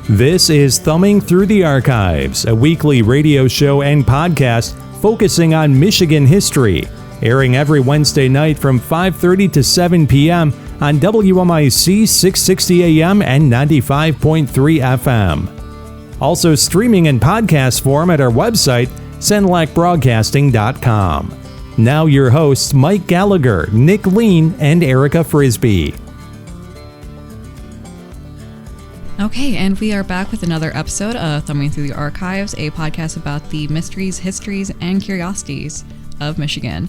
This is Thumbing Through the Archives, a weekly radio show and podcast focusing on Michigan history, airing every Wednesday night from 5:30 to 7 p.m. on WMIC 660 AM and 95.3 FM. Also streaming in podcast form at our website, senelacbroadcasting.com. Now your hosts Mike Gallagher, Nick Lean, and Erica Frisbee. Okay, and we are back with another episode of Thumbing Through the Archives, a podcast about the mysteries, histories, and curiosities of Michigan.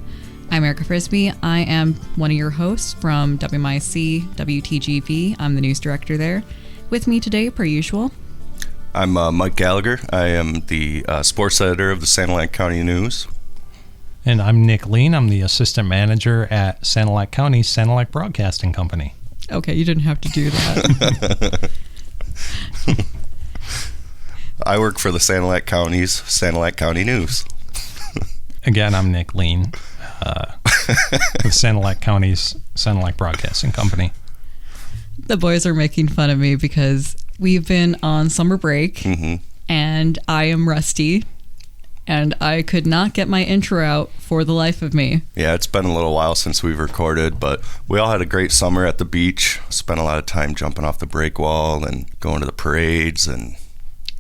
I'm Erica Frisbee. I am one of your hosts from WMIC WTGV. I'm the news director there. With me today, per usual, I'm Mike Gallagher. I am the sports editor of the Sanilac County News. And I'm Nick Lean. I'm the assistant manager at Sanilac County Sanilac Broadcasting Company. Okay, you didn't have to do that. I work for the Sanilac County's Sanilac County News. Again, I'm Nick Lean with Sanilac County's Sanilac Broadcasting Company. The boys are making fun of me because we've been on summer break, and I am rusty, and I could not get my intro out for the life of me. Yeah, it's been a little while since we've recorded, but we all had a great summer at the beach. Spent a lot of time jumping off the break wall and going to the parades. And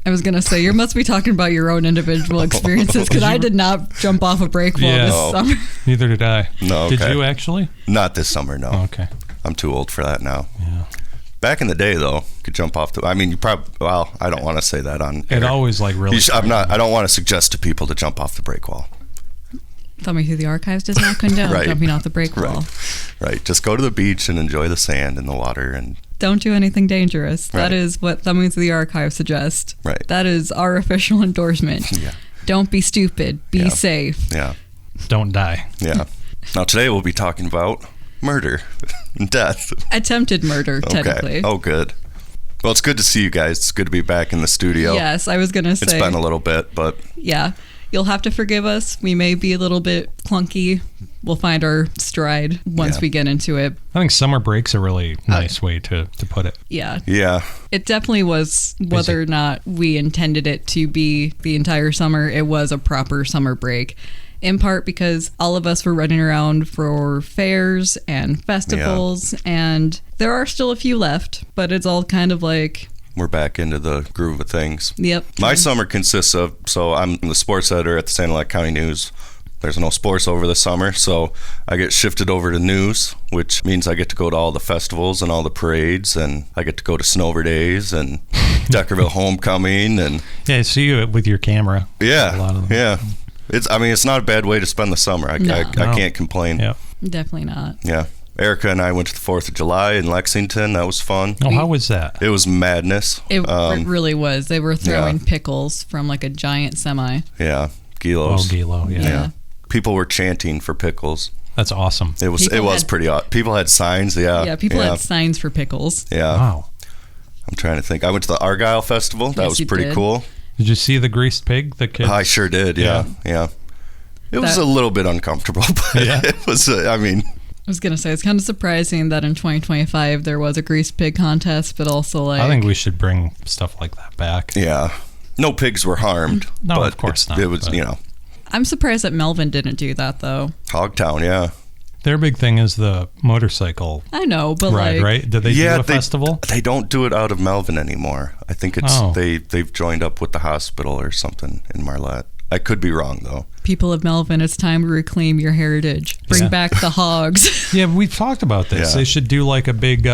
I was going to say, you must be talking about your own individual experiences, because I did not jump off a break wall this summer. Neither did I. No, okay. Did you actually? Not this summer, no. Oh, okay. I'm too old for that now. Yeah. Back in the day, though, could jump off the. I mean, you probably. Well, I don't want to say that on. It always really. I don't want to suggest to people to jump off the break wall. Thumbing Through the Archives does not condone jumping off the break wall. Right. Just go to the beach and enjoy the sand and the water, and don't do anything dangerous. Right. That is what Thumbing Through the Archives suggests. Right. That is our official endorsement. Yeah. Don't be stupid. Be safe. Yeah. Don't die. Yeah. Now today we'll be talking about murder and death. Attempted murder, technically. Okay. Oh, good. Well, it's good to see you guys. It's good to be back in the studio. Yes, I was going to say. It's been a little bit, but... Yeah. You'll have to forgive us. We may be a little bit clunky. We'll find our stride once we get into it. I think summer break's a really nice way to put it. Yeah. Yeah. It definitely was, whether or not we intended it to be the entire summer, it was a proper summer break. In part because all of us were running around for fairs and festivals, and there are still a few left, but it's all kind of like... We're back into the groove of things. Yep. My summer consists of, so I'm the sports editor at the Sanilac County News. There's no sports over the summer, so I get shifted over to news, which means I get to go to all the festivals and all the parades, and I get to go to Snover Days and Deckerville Homecoming. And yeah, I see you with your camera. Yeah, a lot of them. Yeah. It's not a bad way to spend the summer. I can't complain. Yeah. Definitely not. Yeah. Erica and I went to the 4th of July in Lexington. That was fun. Oh, how was that? It was madness. It really was. They were throwing pickles from like a giant semi. Yeah. Gilos. Oh, Gilo, yeah. People were chanting for pickles. That's awesome. It was pretty odd. People had signs, Yeah, people had signs for pickles. Yeah. Wow. I'm trying to think. I went to the Argyle Festival. That was pretty cool. Did you see the greased pig? The kids? I sure did, yeah. It was a little bit uncomfortable, but it was, I was going to say, it's kind of surprising that in 2025 there was a greased pig contest, but also like... I think we should bring stuff like that back. Yeah. No pigs were harmed. No, but of course not. It was, I'm surprised that Melvin didn't do that, though. Hogtown, yeah. Their big thing is the motorcycle I know, but ride, right? Did they do a festival? They don't do it out of Melvin anymore. I think it's they've joined up with the hospital or something in Marlette. I could be wrong, though. People of Melvin, it's time to reclaim your heritage. Bring back the hogs. Yeah, we've talked about this. Yeah. They should do like a big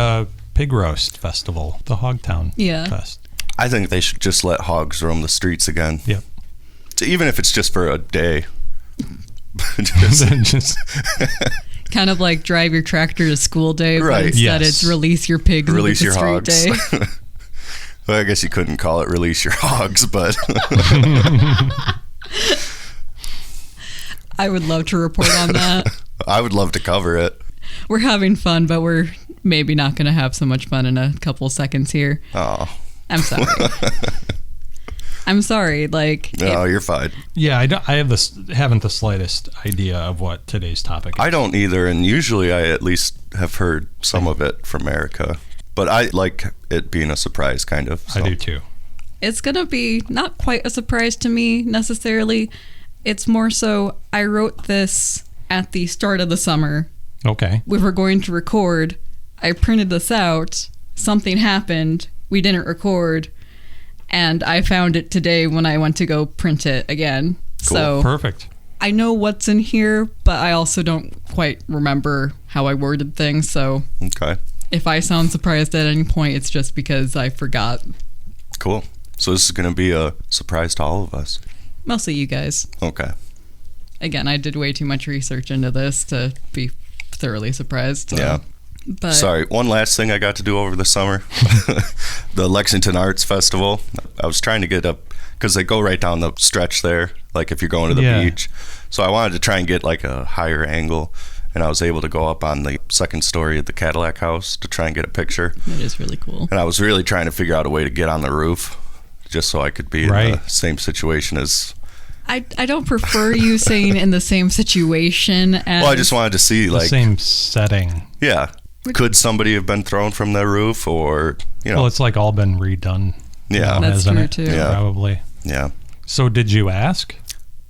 pig roast festival, the Hogtown Fest. I think they should just let hogs roam the streets again. Yep. So even if it's just for a day. just kind of like drive your tractor to school day, right. but instead it's release your pigs release into the your street hogs. day. Well, I guess you couldn't call it release your hogs, but... I would love to report on that. I would love to cover it. We're having fun, but we're maybe not going to have so much fun in a couple seconds here. Oh. I'm sorry. I'm sorry. No, you're fine. Yeah, I haven't the slightest idea of what today's topic is. I don't either, and usually I at least have heard some of it from Erica. But I like it being a surprise, kind of. So. I do too. It's going to be not quite a surprise to me necessarily. It's more so I wrote this at the start of the summer. Okay. We were going to record. I printed this out. Something happened. We didn't record. And I found it today when I went to go print it again. Cool. So Perfect. I know what's in here, but I also don't quite remember how I worded things. So Okay. if I sound surprised at any point, it's just because I forgot. Cool. So this is going to be a surprise to all of us. Mostly you guys. Okay. Again, I did way too much research into this to be thoroughly surprised. So. Yeah. But Sorry, one last thing I got to do over the summer. The Lexington Arts Festival. I was trying to get up, because they go right down the stretch there, like if you're going to the Yeah. beach. So I wanted to try and get like a higher angle, and I was able to go up on the second story of the Cadillac house to try and get a picture. it is really cool. And I was really trying to figure out a way to get on the roof, just so I could be in Right. the same situation as... I don't prefer you saying in the same situation as... Well, I just wanted to see, The like... same setting. Yeah. Could somebody have been thrown from their roof, or, you know... Well, it's like all been redone. Yeah. now, That's isn't true, it? too. Yeah. Probably. Yeah. So did you ask?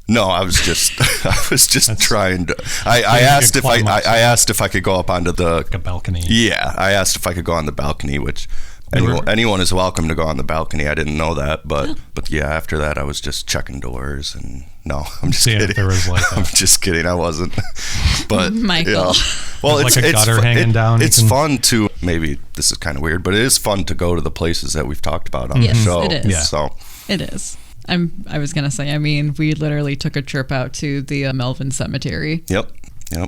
No, I was just That's- trying to. I Sounds asked like if a climax. I asked if I could go up onto the. Like a balcony. Yeah, I asked if I could go on the balcony, which anyone is welcome to go on the balcony. I didn't know that, but yeah, after that I was just checking doors, and no, I'm just Seeing kidding. if there was like I'm a, just kidding. I wasn't. But Michael. yeah. Well, There's it's like a gutter hanging down. It's You can- fun to, maybe this is kind of weird, but it is fun to go to the places that we've talked about on Yes, the show. it is. Yeah. So It is. I was going to say, I mean, we literally took a trip out to the Melvin Cemetery. yep.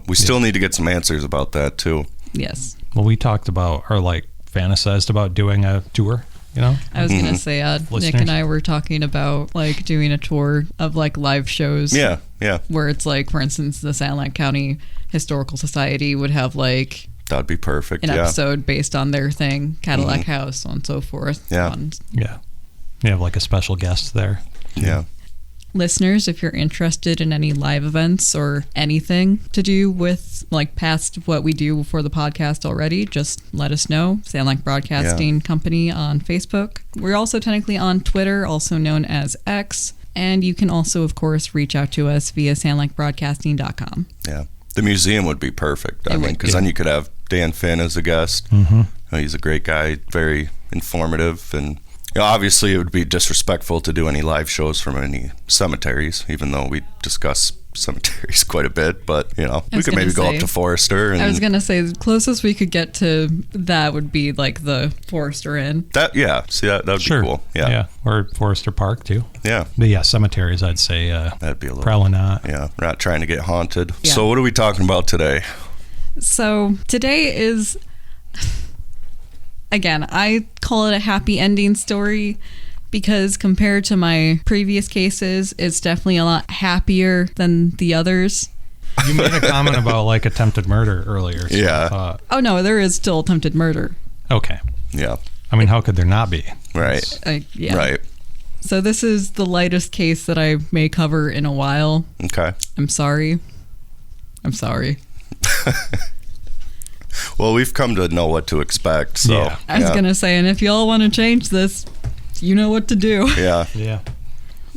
We still need to get some answers about that too. Yes. well, we talked about, or like fantasized about doing a tour, you know? I was going to say, Nick Listeners? and I were talking about like doing a tour of like live shows. Yeah. Where it's like, for instance, the Sanilac County Historical Society would have like That'd be perfect. an Yeah. episode based on their thing, Cadillac House, so on and so forth. Yeah. Yeah. You have like a special guest there. Yeah. Listeners, if you're interested in any live events or anything to do with like past what we do for the podcast already, just let us know. Sanilac Broadcasting Company on Facebook. We're also technically on Twitter, also known as X. And you can also, of course, reach out to us via sanlacbroadcasting.com. Yeah. The museum would be perfect. I It mean, would because then you could have Dan Finn as a guest. Mm-hmm. He's a great guy, very informative, and obviously it would be disrespectful to do any live shows from any cemeteries, even though we discuss cemeteries quite a bit. But we was could gonna maybe go say- up to Forester, and I was going to say the closest we could get to that would be like the Forester Inn. that. Yeah, see that would Sure. be cool. Yeah, Or Forester Park too. yeah, But yeah, cemeteries, I'd say that'd be a little. probably not. Yeah, we're not trying to get haunted. Yeah. So what are we talking about today? So today is, again, I call it a happy ending story because compared to my previous cases, it's definitely a lot happier than the others. You made a comment about like attempted murder earlier. So Yeah. I thought, Oh no, there is still attempted murder. okay. Yeah, I mean, how could there not be? right, Yeah. right. So this is the lightest case that I may cover in a while. Okay. I'm sorry. Well, we've come to know what to expect. So Yeah. I was gonna say, and if y'all want to change this, you know what to do. Yeah. Yeah.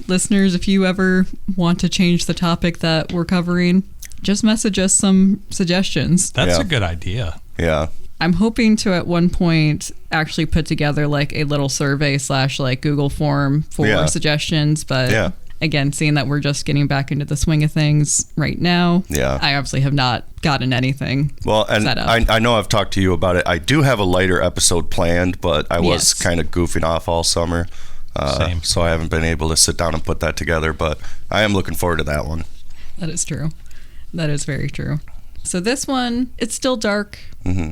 Listeners, if you ever want to change the topic that we're covering, just message us some suggestions. That's Yeah. a good idea. Yeah. I'm hoping to at one point actually put together like a little survey / like Google form for Yeah. suggestions. But Yeah. again, seeing that we're just getting back into the swing of things right now, Yeah. I obviously have not gotten anything. Well, and set up. I know I've talked to you about it. I do have a lighter episode planned, but I was Yes. kind of goofing off all summer. Same. So I haven't been able to sit down and put that together, but I am looking forward to that one. That is true. That is very true. So this one, it's still dark,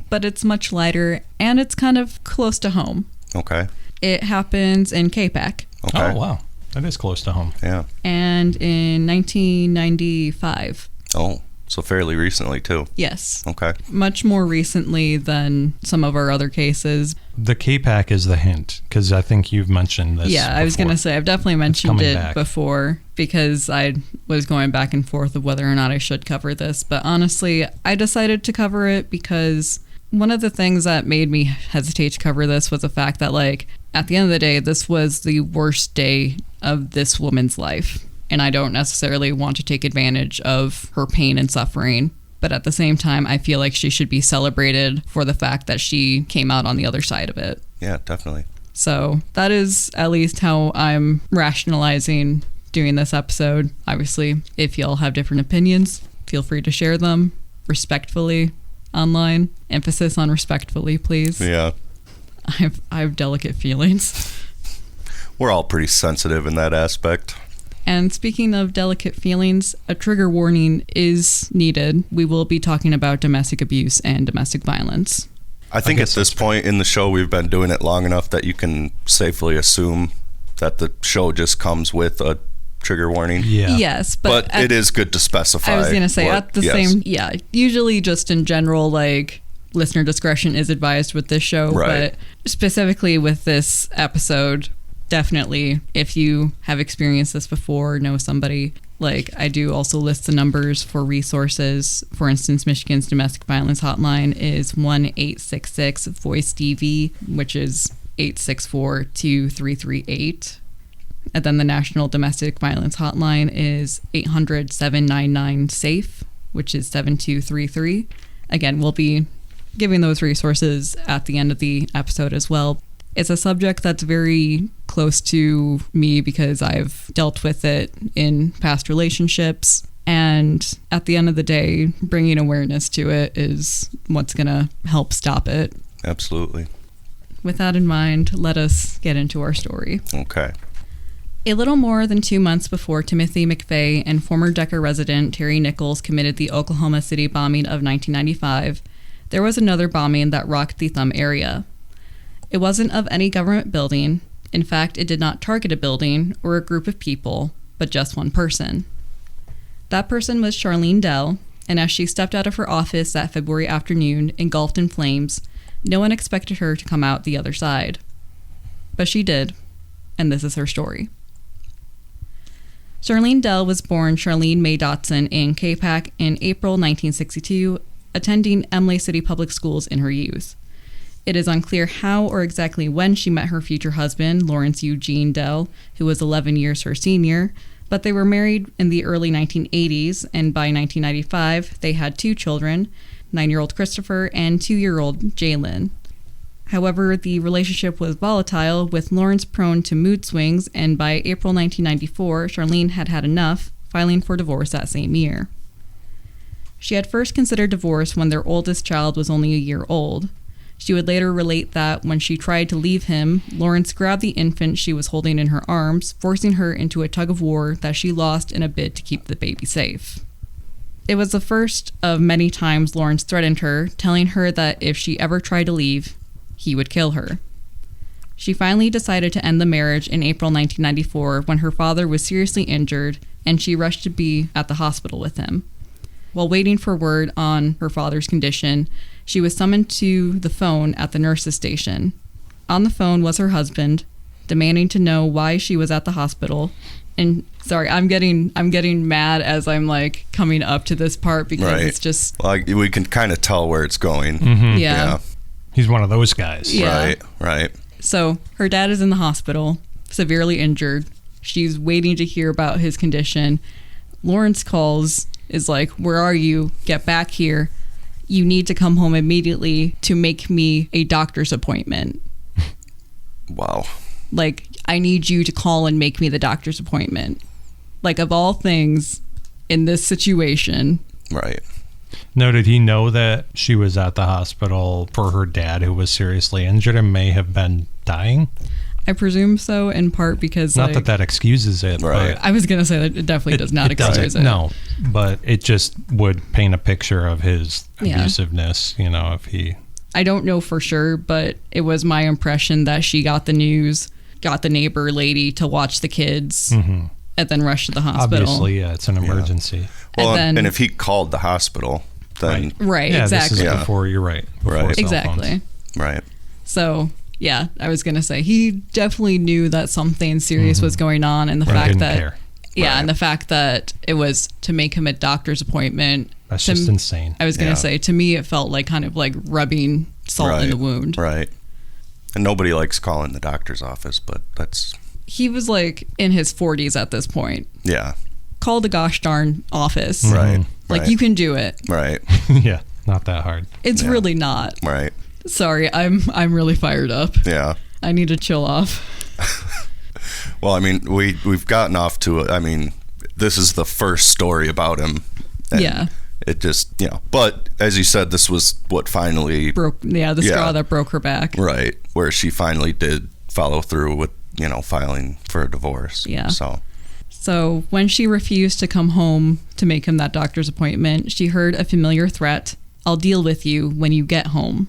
but it's much lighter, and it's kind of close to home. Okay. It happens in K-Pac, Okay. Oh, wow. That is close to home. Yeah. and in 1995. Oh, so fairly recently, too. Yes. Okay. Much more recently than some of our other cases. The K-Pac is the hint, because I think you've mentioned this. Yeah, I was going to before. say, I've definitely mentioned coming it back. before because I was going back and forth of whether or not I should cover this. But honestly, I decided to cover it because One of the things that made me hesitate to cover this was the fact that, like, at the end of the day, this was the worst day of this woman's life. And I don't necessarily want to take advantage of her pain and suffering. But at the same time, I feel like she should be celebrated for the fact that she came out on the other side of it. Yeah, definitely. So that is at least how I'm rationalizing doing this episode. Obviously, if y'all have different opinions, feel free to share them respectfully online. Emphasis on respectfully, please. Yeah. I have delicate feelings. We're all pretty sensitive in that aspect. And speaking of delicate feelings, a trigger warning is needed. We will be talking about domestic abuse and domestic violence. I think at this point in the show, we've been doing it long enough that you can safely assume that the show just comes with a trigger warning. Yeah. Yes, but it is good to specify. I was going to say usually just in general, like, listener discretion is advised with this show. Right. But specifically with this episode, definitely, if you have experienced this before, know somebody, like, I do also list the numbers for resources. For instance, Michigan's domestic violence hotline is 1-866-VOICE-DV, which is 864-2338. And then the National Domestic Violence Hotline is 800-799-SAFE, which is 7233. Again, we'll be giving those resources at the end of the episode as well. It's a subject that's very close to me because I've dealt with it in past relationships. And at the end of the day, bringing awareness to it is what's going to help stop it. Absolutely. With that in mind, let us get into our story. Okay. A little more than 2 months before Timothy McVeigh and former Decker resident Terry Nichols committed the Oklahoma City bombing of 1995, there was another bombing that rocked the Thumb area. It wasn't of any government building. In fact, it did not target a building or a group of people, but just one person. That person was Charlene Dell, and as she stepped out of her office that February afternoon, engulfed in flames, no one expected her to come out the other side. But she did, and this is her story. Charlene Dell was born Charlene May Dotson in Capac in April 1962, attending Emily City Public Schools in her youth. It is unclear how or exactly when she met her future husband, Lawrence Eugene Dell, who was 11 years her senior, but they were married in the early 1980s, and by 1995, they had 2 children, 9-year-old Christopher and 2-year-old Jalen. However, the relationship was volatile, with Lawrence prone to mood swings, and by April 1994, Charlene had had enough, filing for divorce that same year. She had first considered divorce when their oldest child was only a year old. She would later relate that when she tried to leave him, Lawrence grabbed the infant she was holding in her arms, forcing her into a tug-of-war that she lost in a bid to keep the baby safe. It was the first of many times Lawrence threatened her, telling her that if she ever tried to leave, he would kill her. She finally decided to end the marriage in April 1994 when her father was seriously injured and she rushed to be at the hospital with him. While waiting for word on her father's condition, she was summoned to the phone at the nurse's station. On the phone was her husband, demanding to know why she was at the hospital. And sorry, I'm getting mad as I'm like coming up to this part because it's just... Well, we can kind of tell where it's going. Mm-hmm. Yeah. He's one of those guys. Yeah. Right. So her dad is in the hospital, severely injured. She's waiting to hear about his condition. Lawrence calls, is like, "Where are you? Get back here. You need to come home immediately to make me a doctor's appointment." Wow. Like, I need you to call and make me the doctor's appointment. Like, of all things in this situation. Right. Now, did he know that she was at the hospital for her dad, who was seriously injured and may have been dying? I presume so, in part because... Not that excuses it. Right. But I was going to say that it definitely does not excuse it. No, but it just would paint a picture of his abusiveness, if he... I don't know for sure, but it was my impression that she got the news, got the neighbor lady to watch the kids, and then rushed to the hospital. Obviously, yeah, it's an emergency. Yeah. Well, and if he called the hospital, then... Right, yeah, exactly. This is before, you're right. Before cell exactly. phones. Right. So, yeah, I was going to say, he definitely knew that something serious was going on, and the fact that... care. Yeah, and the fact that it was to make him a doctor's appointment That's just insane. I was going to say, to me, it felt like kind of like rubbing salt in the wound. Right. And nobody likes calling the doctor's office, but that's... He was like in his 40s at this point. Yeah. Call the gosh darn office. Right. Like, you can do it. Right. Yeah, not that hard. It's really not. Right. Sorry, I'm really fired up. Yeah. I need to chill off. Well, I mean, we've gotten off to I mean, this is the first story about him. Yeah. It just, but as you said, this was what finally the straw that broke her back. Right. Where she finally did follow through with, filing for a divorce. Yeah. So when she refused to come home to make him that doctor's appointment, she heard a familiar threat: "I'll deal with you when you get home."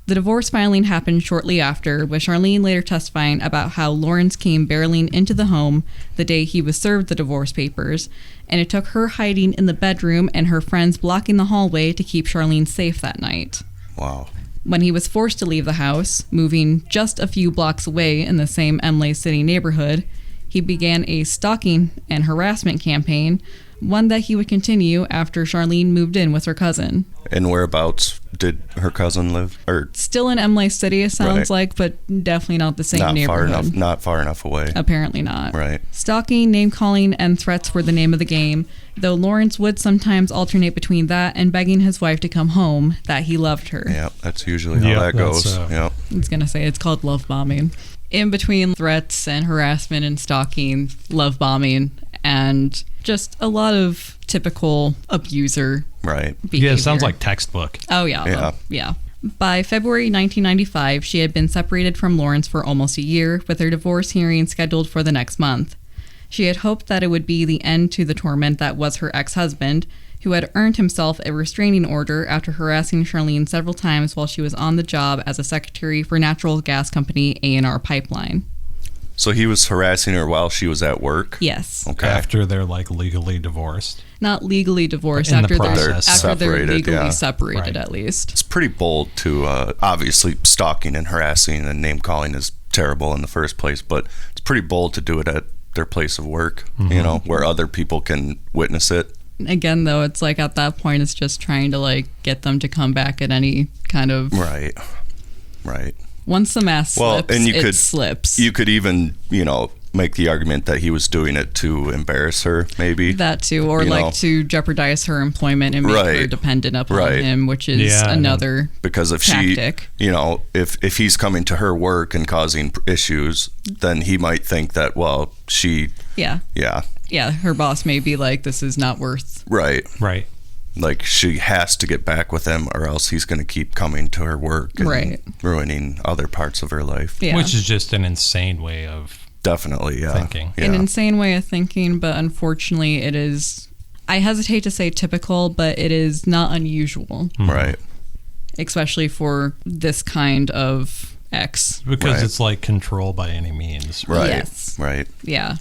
The divorce filing happened shortly after, with Charlene later testifying about how Lawrence came barreling into the home the day he was served the divorce papers, and it took her hiding in the bedroom and her friends blocking the hallway to keep Charlene safe that night. Wow. When he was forced to leave the house, moving just a few blocks away in the same Emley City neighborhood, he began a stalking and harassment campaign, one that he would continue after Charlene moved in with her cousin. And whereabouts did her cousin live? Or still in Emley City, it sounds like, but definitely not the same neighborhood. Not far enough away. Apparently not. Right. Stalking, name-calling, and threats were the name of the game, though Lawrence would sometimes alternate between that and begging his wife to come home, that he loved her. Yeah, that's usually how that goes. I was going to say, it's called love bombing. In between threats and harassment and stalking, love bombing, and just a lot of typical abuser behavior. Yeah, it sounds like textbook. Oh, yeah. By February 1995, she had been separated from Lawrence for almost a year, with her divorce hearing scheduled for the next month. She had hoped that it would be the end to the torment that was her ex-husband, who had earned himself a restraining order after harassing Charlene several times while she was on the job as a secretary for natural gas company A&R Pipeline. So he was harassing her while she was at work? Yes. Okay. After they're legally divorced? Not legally divorced, after they're legally separated, right. At least. It's pretty bold to, obviously stalking and harassing and name calling is terrible in the first place, but it's pretty bold to do it at their place of work, where other people can witness it. Again, though, it's like at that point, it's just trying to get them to come back at any kind of... Right. Once the mask slips, and it slips. You could even, make the argument that he was doing it to embarrass her, maybe. That too, or to jeopardize her employment and make her dependent upon him, which is another because if tactic. If he's coming to her work and causing issues, then he might think that, well, she... Yeah, her boss may be like, this is not worth... Right. Like, she has to get back with him or else he's going to keep coming to her work and ruining other parts of her life. Yeah. Which is just an insane way of... Definitely, thinking. An insane way of thinking, but unfortunately it is... I hesitate to say typical, but it is not unusual. Right. Especially for this kind of ex. Because it's like control by any means. Right. Yes. Right. Yeah.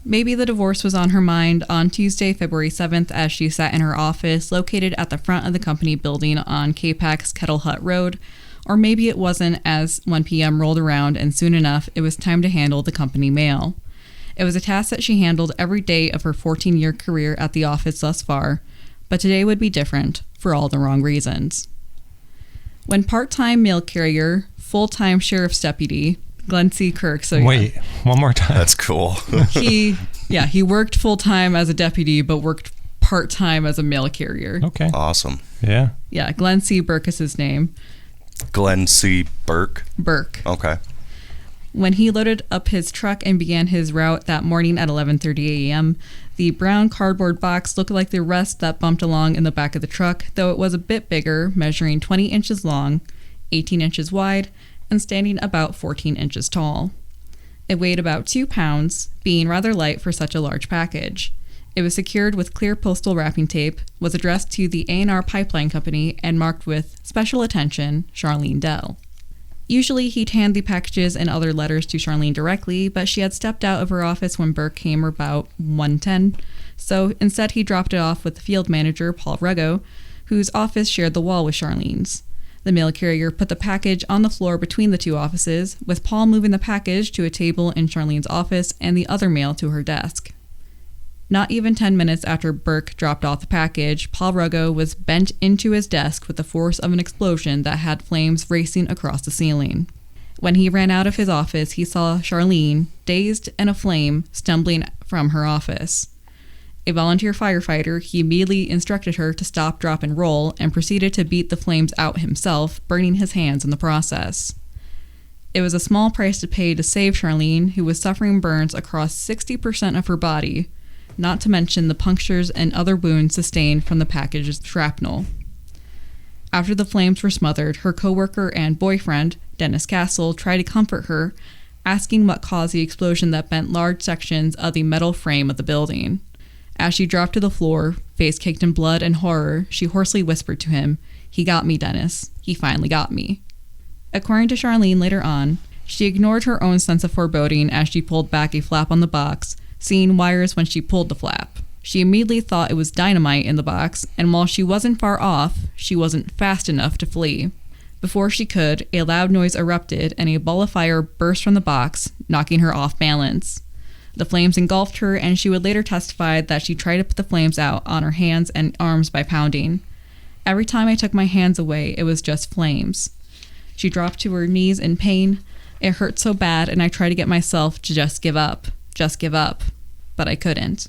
Maybe the divorce was on her mind on Tuesday, February 7th, as she sat in her office located at the front of the company building on K-Pac's Kettle Hut Road. Or maybe it wasn't, as 1 p.m. rolled around and soon enough it was time to handle the company mail. It was a task that she handled every day of her 14-year career at the office thus far, but today would be different for all the wrong reasons. When part-time mail carrier, full-time sheriff's deputy, Glenn C. Kirk. Wait, one more time. That's cool. He worked full-time as a deputy, but worked part-time as a mail carrier. Okay. Awesome. Yeah. Yeah, Glenn C. Burke is his name. Glenn C. Burke? Burke. Okay. When he loaded up his truck and began his route that morning at 11:30 a.m., the brown cardboard box looked like the rest that bumped along in the back of the truck, though it was a bit bigger, measuring 20 inches long, 18 inches wide, and standing about 14 inches tall. It weighed about 2 pounds, being rather light for such a large package. It was secured with clear postal wrapping tape, was addressed to the A&R Pipeline Company, and marked with "Special Attention, Charlene Dell." Usually he'd hand the packages and other letters to Charlene directly, but she had stepped out of her office when Burke came about 1:10, so instead he dropped it off with the field manager, Paul Ruggo, whose office shared the wall with Charlene's. The mail carrier put the package on the floor between the two offices, with Paul moving the package to a table in Charlene's office and the other mail to her desk. Not even 10 minutes after Burke dropped off the package, Paul Ruggo was bent into his desk with the force of an explosion that had flames racing across the ceiling. When he ran out of his office, he saw Charlene, dazed and aflame, stumbling from her office. A volunteer firefighter, he immediately instructed her to stop, drop, and roll, and proceeded to beat the flames out himself, burning his hands in the process. It was a small price to pay to save Charlene, who was suffering burns across 60% of her body, not to mention the punctures and other wounds sustained from the package's shrapnel. After the flames were smothered, her coworker and boyfriend, Dennis Castle, tried to comfort her, asking what caused the explosion that bent large sections of the metal frame of the building. As she dropped to the floor, face caked in blood and horror, she hoarsely whispered to him, "He got me, Dennis. He finally got me." According to Charlene later on, she ignored her own sense of foreboding as she pulled back a flap on the box, seeing wires when she pulled the flap. She immediately thought it was dynamite in the box, and while she wasn't far off, she wasn't fast enough to flee. Before she could, a loud noise erupted and a ball of fire burst from the box, knocking her off balance. The flames engulfed her, and she would later testify that she tried to put the flames out on her hands and arms by pounding. "Every time I took my hands away, it was just flames." She dropped to her knees in pain. "It hurt so bad, and I tried to get myself to just give up, but I couldn't."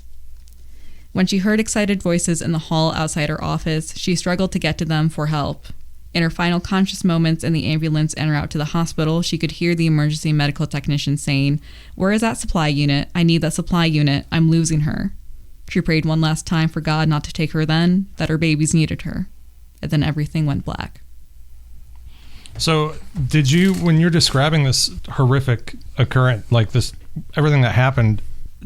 When she heard excited voices in the hall outside her office, she struggled to get to them for help. In her final conscious moments in the ambulance en route to the hospital, she could hear the emergency medical technician saying, "Where is that supply unit? I need that supply unit. I'm losing her." She prayed one last time for God not to take her then, that her babies needed her. And then everything went black. So did you, when you're describing this horrific occurrence, like this, everything that happened,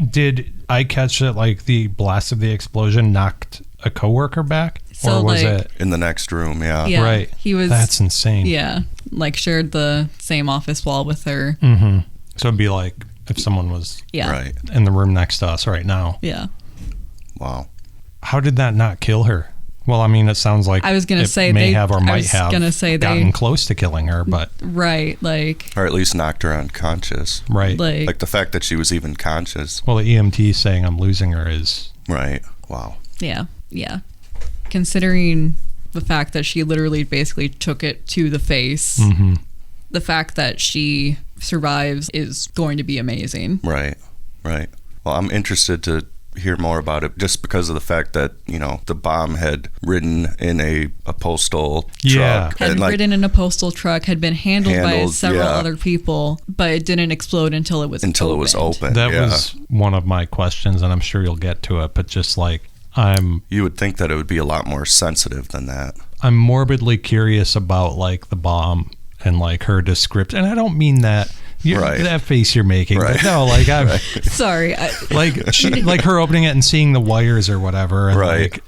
did I catch it like the blast of the explosion knocked a coworker back? So, or was like, it in the next room? Yeah. Yeah, right? he was. That's insane. Yeah, like shared the same office wall with her. Mm-hmm. So it'd be like if someone was Yeah. Right. in the room next to us right now. Yeah. Wow. How did that not kill her? Well, I mean, it sounds like I was gonna it say may they- have or I might was have gonna say they- gotten close to killing her, but Right, like Or at least knocked her unconscious. right. Like the fact that she was even conscious. Well, the EMT saying I'm losing her is Right. Wow. yeah. Considering the fact that she literally basically took it to the face, mm-hmm. the fact that she survives is going to be amazing. Right. Right. Well, I'm interested to hear more about it just because of the fact that, you know, the bomb had ridden in a postal Yeah. truck. Had and, like, ridden in a postal truck, had been handled by Handled, several yeah. other people, but it didn't explode until it was opened. That yeah. was one of my questions, and I'm sure you'll get to it. But just like You would think that it would be a lot more sensitive than that. I'm morbidly curious about like the bomb and like her description, and I don't mean that. Right. That face you're making, Right. but no, like I'm Sorry. like she, like her opening it and seeing the wires or whatever, and Right.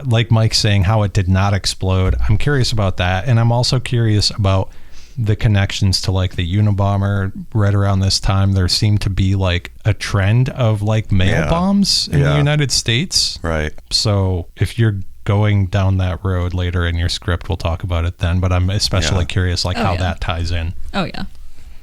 like Mike saying how it did not explode. I'm curious about that, and I'm also curious about the connections to like the Unabomber. Right around this time, there seemed to be like a trend of like mail Yeah. bombs in the Yeah. United States. Right. So if you're going down that road later in your script, we'll talk about it then. But I'm especially Yeah. curious like Oh, how yeah. that ties in. Oh, yeah.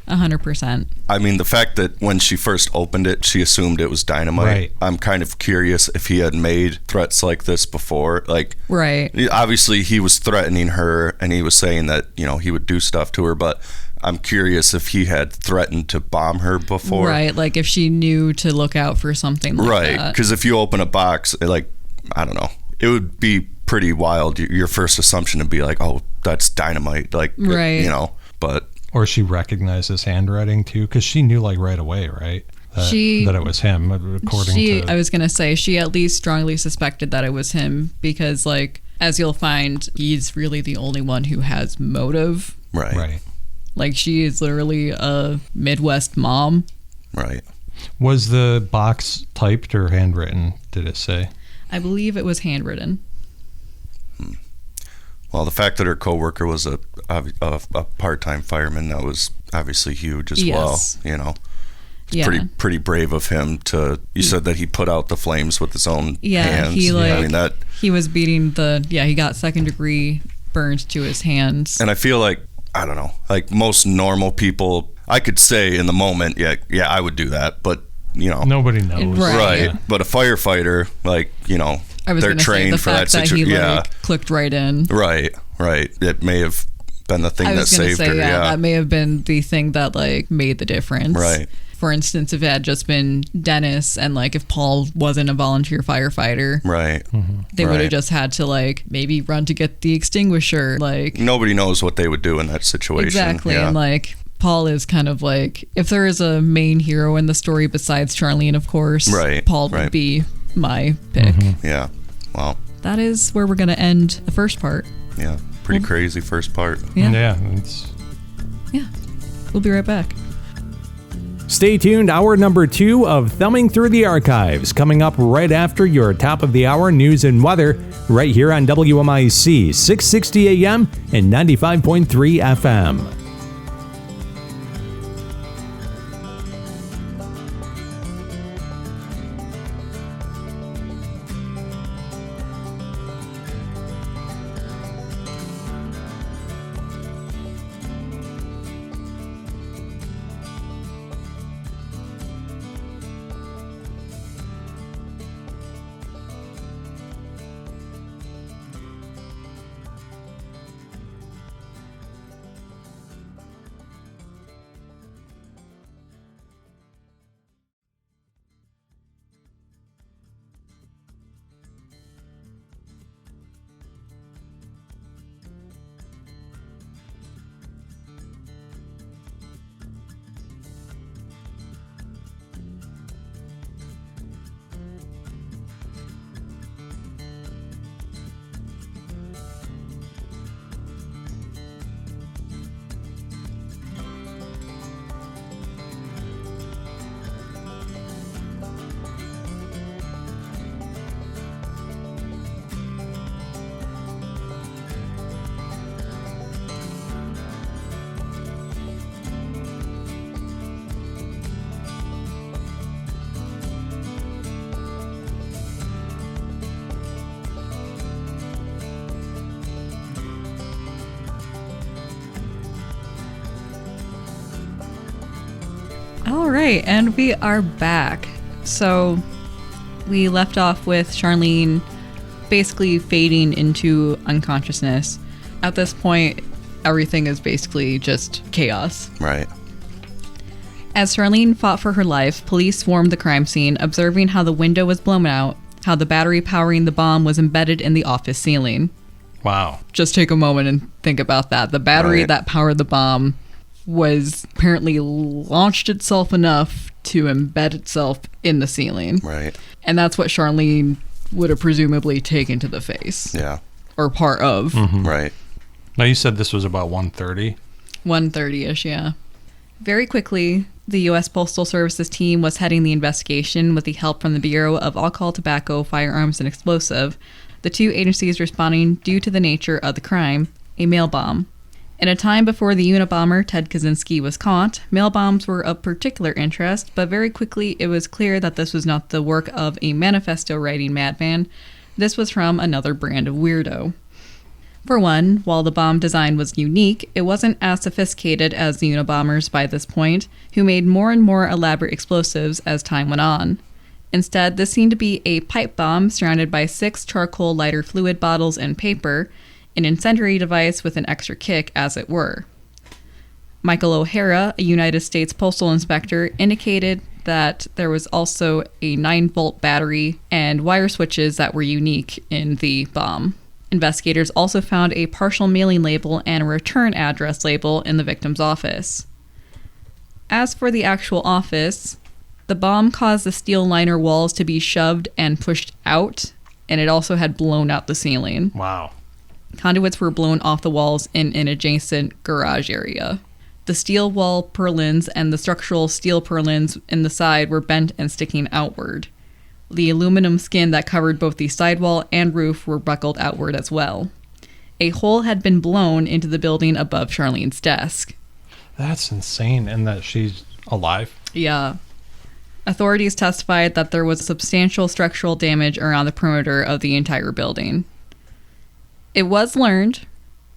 100%. I mean, the fact that when she first opened it, she assumed it was dynamite. Right. I'm kind of curious if he had made threats like this before. Like, Right. obviously he was threatening her and he was saying that, you know, he would do stuff to her, but I'm curious if he had threatened to bomb her before. Right. Like if she knew to look out for something like Right. that. Because if you open a box, like, I don't know, it would be pretty wild. Your first assumption would be like, oh, that's dynamite. Like, Right. you know, but Or she recognized his handwriting too, because she knew like right away, right? That it was him, according to. I was going to say, she at least strongly suspected that it was him because, like, as you'll find, he's really the only one who has motive. right. Right. Like, she is literally a Midwest mom. Right. Was the box typed or handwritten? Did it say? I believe it was handwritten. Well, the fact that her coworker was a part-time fireman, that was obviously huge as Yes. well. You know, it's Yeah. pretty brave of him to. You said that he put out the flames with his own hands. he like I mean that, he was beating he got second-degree burns to his hands. and I feel like I don't know, like most normal people, I could say in the moment, yeah, I would do that, but Nobody knows. Right. Yeah. But a firefighter, like, I was they're gonna say, trained the for fact that that he situation. clicked right in. Right. It may have been the thing I that was gonna saved say, her. Yeah. that may have been the thing that made the difference. Right. For instance, if it had just been Dennis and if Paul wasn't a volunteer firefighter, Right. they would have just had to maybe run to get the extinguisher. Nobody knows what they would do in that situation. Exactly. Yeah. And Paul is kind of if there is a main hero in the story besides Charlene, of course, Right, Paul would be my pick. Yeah. Wow. That is where we're going to end the first part. Yeah. Pretty crazy first part. Yeah. Yeah. We'll be right back. Stay tuned, hour number 2 of Thumbing Through the Archives, coming up right after your top of the hour news and weather, right here on WMIC 660 AM and 95.3 FM. All right, and we are back. So we left off with Charlene basically fading into unconsciousness. At this point, everything is basically just chaos. Right. As Charlene fought for her life, police swarmed the crime scene, observing how the window was blown out, how the battery powering the bomb was embedded in the office ceiling. Wow. Just take a moment and think about that. The battery Right. that powered the bomb was apparently launched itself enough to embed itself in the ceiling. Right. And that's what Charlene would have presumably taken to the face. Yeah. Or part of. Right. Now, you said this was about 1:30. 1:30-ish, yeah. Very quickly, the U.S. Postal Service's team was heading the investigation with the help from the Bureau of Alcohol, Tobacco, Firearms, and Explosive, the two agencies responding due to the nature of the crime, a mail bomb. In a time before the Unabomber Ted Kaczynski was caught, mail bombs were of particular interest, but very quickly it was clear that this was not the work of a manifesto-writing madman. This was from another brand of weirdo. For one, while the bomb design was unique, it wasn't as sophisticated as the Unabombers by this point, who made more and more elaborate explosives as time went on. Instead, this seemed to be a pipe bomb surrounded by 6 charcoal lighter fluid bottles and paper, an incendiary device with an extra kick, as it were. Michael O'Hara, a United States postal inspector, indicated that there was also a 9-volt battery and wire switches that were unique in the bomb. Investigators also found a partial mailing label and a return address label in the victim's office. As for the actual office, the bomb caused the steel liner walls to be shoved and pushed out, and it also had blown out the ceiling. Wow. Conduits were blown off the walls in an adjacent garage area. The steel wall purlins and the structural steel purlins in the side were bent and sticking outward. The aluminum skin that covered both the sidewall and roof were buckled outward as well. A hole had been blown into the building above Charlene's desk. That's insane. And that she's alive? Yeah. Authorities testified that there was substantial structural damage around the perimeter of the entire building. It was learned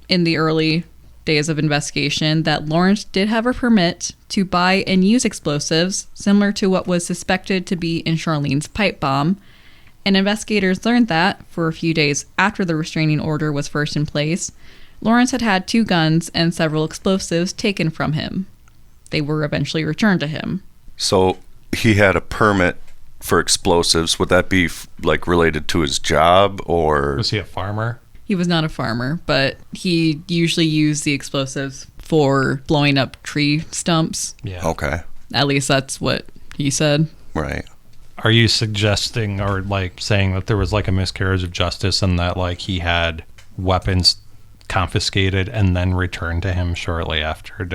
in the early days of investigation that Lawrence did have a permit to buy and use explosives, similar to what was suspected to be in Charlene's pipe bomb. And investigators learned that, for a few days after the restraining order was first in place, Lawrence had had 2 guns and several explosives taken from him. They were eventually returned to him. So he had a permit for explosives. Would that be like related to his job, or Was he a farmer? He was not a farmer, but he usually used the explosives for blowing up tree stumps. Yeah. Okay. At least that's what he said. Right. Are you suggesting or like saying that there was like a miscarriage of justice and that like he had weapons confiscated and then returned to him shortly after?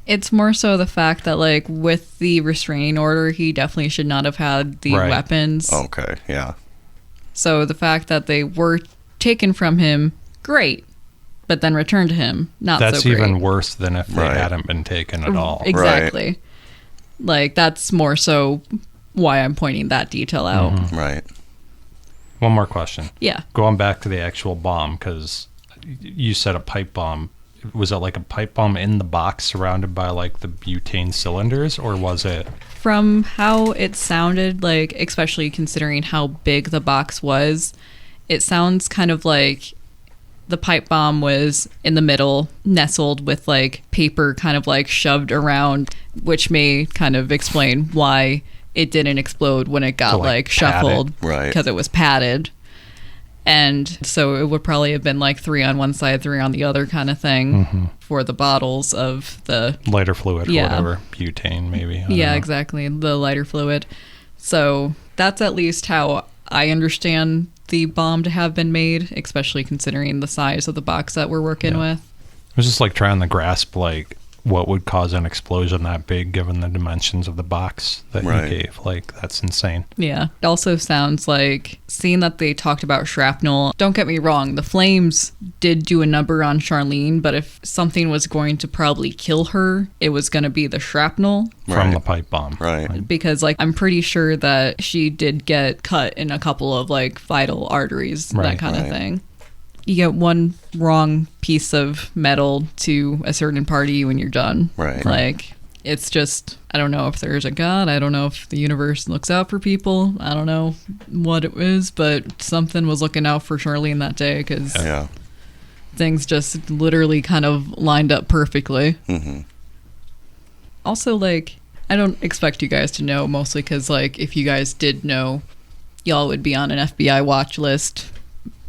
It's more so the fact that, like, with the restraining order, he definitely should not have had the weapons. Okay, yeah. So the fact that they were taken from him, great. But then returned to him, not so great. That's even worse than if they hadn't been taken at all. Exactly. Right. Like, that's more so why I'm pointing that detail out. Mm-hmm. Right. One more question. Yeah. Going back to the actual bomb, because you said a pipe bomb. Was it like a pipe bomb in the box surrounded by like the butane cylinders, or was it? From how it sounded, like, especially considering how big the box was, it sounds kind of like the pipe bomb was in the middle, nestled with like paper kind of like shoved around, which may kind of explain why it didn't explode when it got like shuffled, right? Because it was padded. And so it would probably have been like 3 on one side, 3 on the other kind of thing for the bottles of the lighter fluid or whatever, butane maybe. I don't know. Exactly, the lighter fluid. So that's at least how I understand the bomb to have been made, especially considering the size of the box that we're working with. I was just like trying to grasp like what would cause an explosion that big given the dimensions of the box that you gave. Like, that's insane. Yeah. It also sounds like, seeing that they talked about shrapnel, don't get me wrong, the flames did do a number on Charlene, but if something was going to probably kill her, it was going to be the shrapnel. From the pipe bomb. Right. Because, like, I'm pretty sure that she did get cut in a couple of, like, vital arteries, that kind of thing. You get one wrong piece of metal to a certain party when you're done. Right. Like, it's just, I don't know if there's a God. I don't know if the universe looks out for people. I don't know what it is, but something was looking out for Charlene that day, because things just literally kind of lined up perfectly. Mm-hmm. Also, like, I don't expect you guys to know, mostly because, like, if you guys did know, y'all would be on an FBI watch list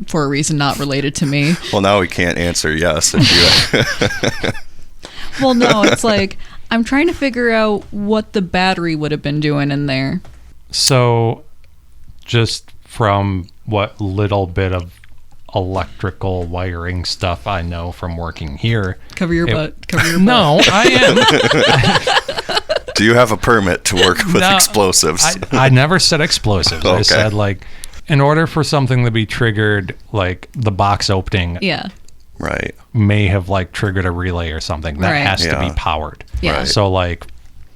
for a reason not related to me. Well, now we can't answer yes. If you Well, no, it's like, I'm trying to figure out what the battery would have been doing in there. So, just from what little bit of electrical wiring stuff I know from working here. Cover your butt. Cover your butt. No, I am. Do you have a permit to work with explosives? I never said explosives. Okay. I said, like, in order for something to be triggered, like the box opening Right. may have like triggered a relay or something that has to be powered. Yeah. Right. So like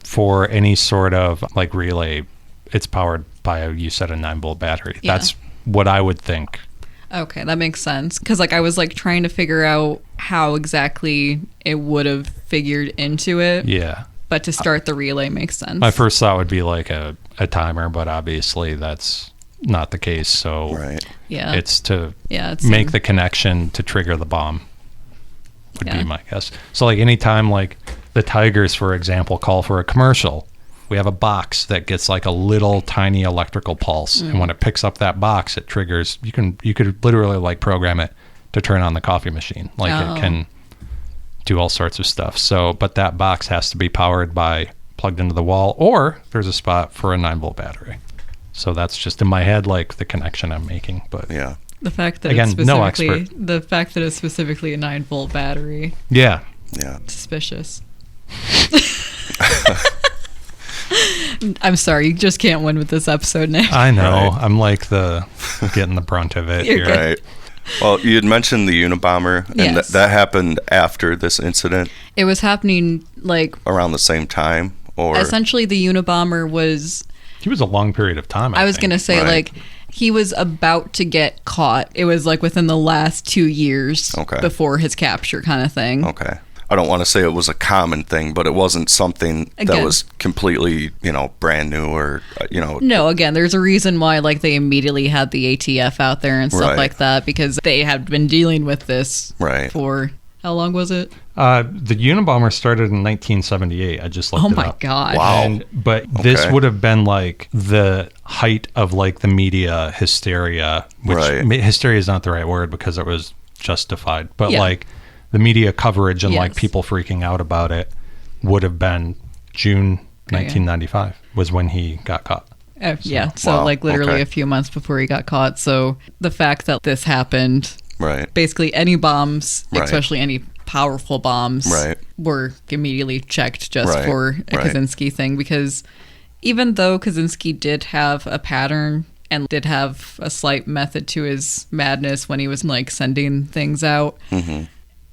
for any sort of like relay, it's powered by you said a 9-volt battery. Yeah. That's what I would think. Okay, that makes sense. Because, like, I was, like, trying to figure out how exactly it would have figured into it. Yeah. But to start the relay makes sense. My first thought would be like a timer, but obviously that's not the case. So it's to make the connection to trigger the bomb would be my guess. So like anytime like the Tigers, for example, call for a commercial, we have a box that gets like a little tiny electrical pulse. And when it picks up that box, it triggers, you could literally like program it to turn on the coffee machine. Like it can do all sorts of stuff. So, but that box has to be powered by plugged into the wall, or there's a spot for a 9-volt battery. So that's just in my head, like the connection I'm making. But the fact that again, it's the fact that it's specifically a 9-volt battery. Yeah. Suspicious. I'm sorry, you just can't win with this episode now. I know. Right. I'm like getting the brunt of it here. Right. Well, you had mentioned the Unabomber, and that happened after this incident. It was happening like around the same time, or essentially the Unabomber was. He was a long period of time. I was going to say, like, He was about to get caught. It was like within the last 2 years before his capture kind of thing. Okay. I don't want to say it was a common thing, but it wasn't something that was completely, brand new or, No, again, there's a reason why, like, they immediately had the ATF out there and stuff like that, because they had been dealing with this for, how long was it? The Unabomber started in 1978. I just looked it up. Oh, my God. Wow. But this would have been, like, the height of, like, the media hysteria, which hysteria is not the right word because it was justified, but, like, the media coverage and like people freaking out about it would have been June 1995 was when he got caught. So like literally a few months before he got caught. So the fact that this happened, basically any bombs, especially any powerful bombs, were immediately checked just for a Kaczynski thing, because even though Kaczynski did have a pattern and did have a slight method to his madness when he was like sending things out,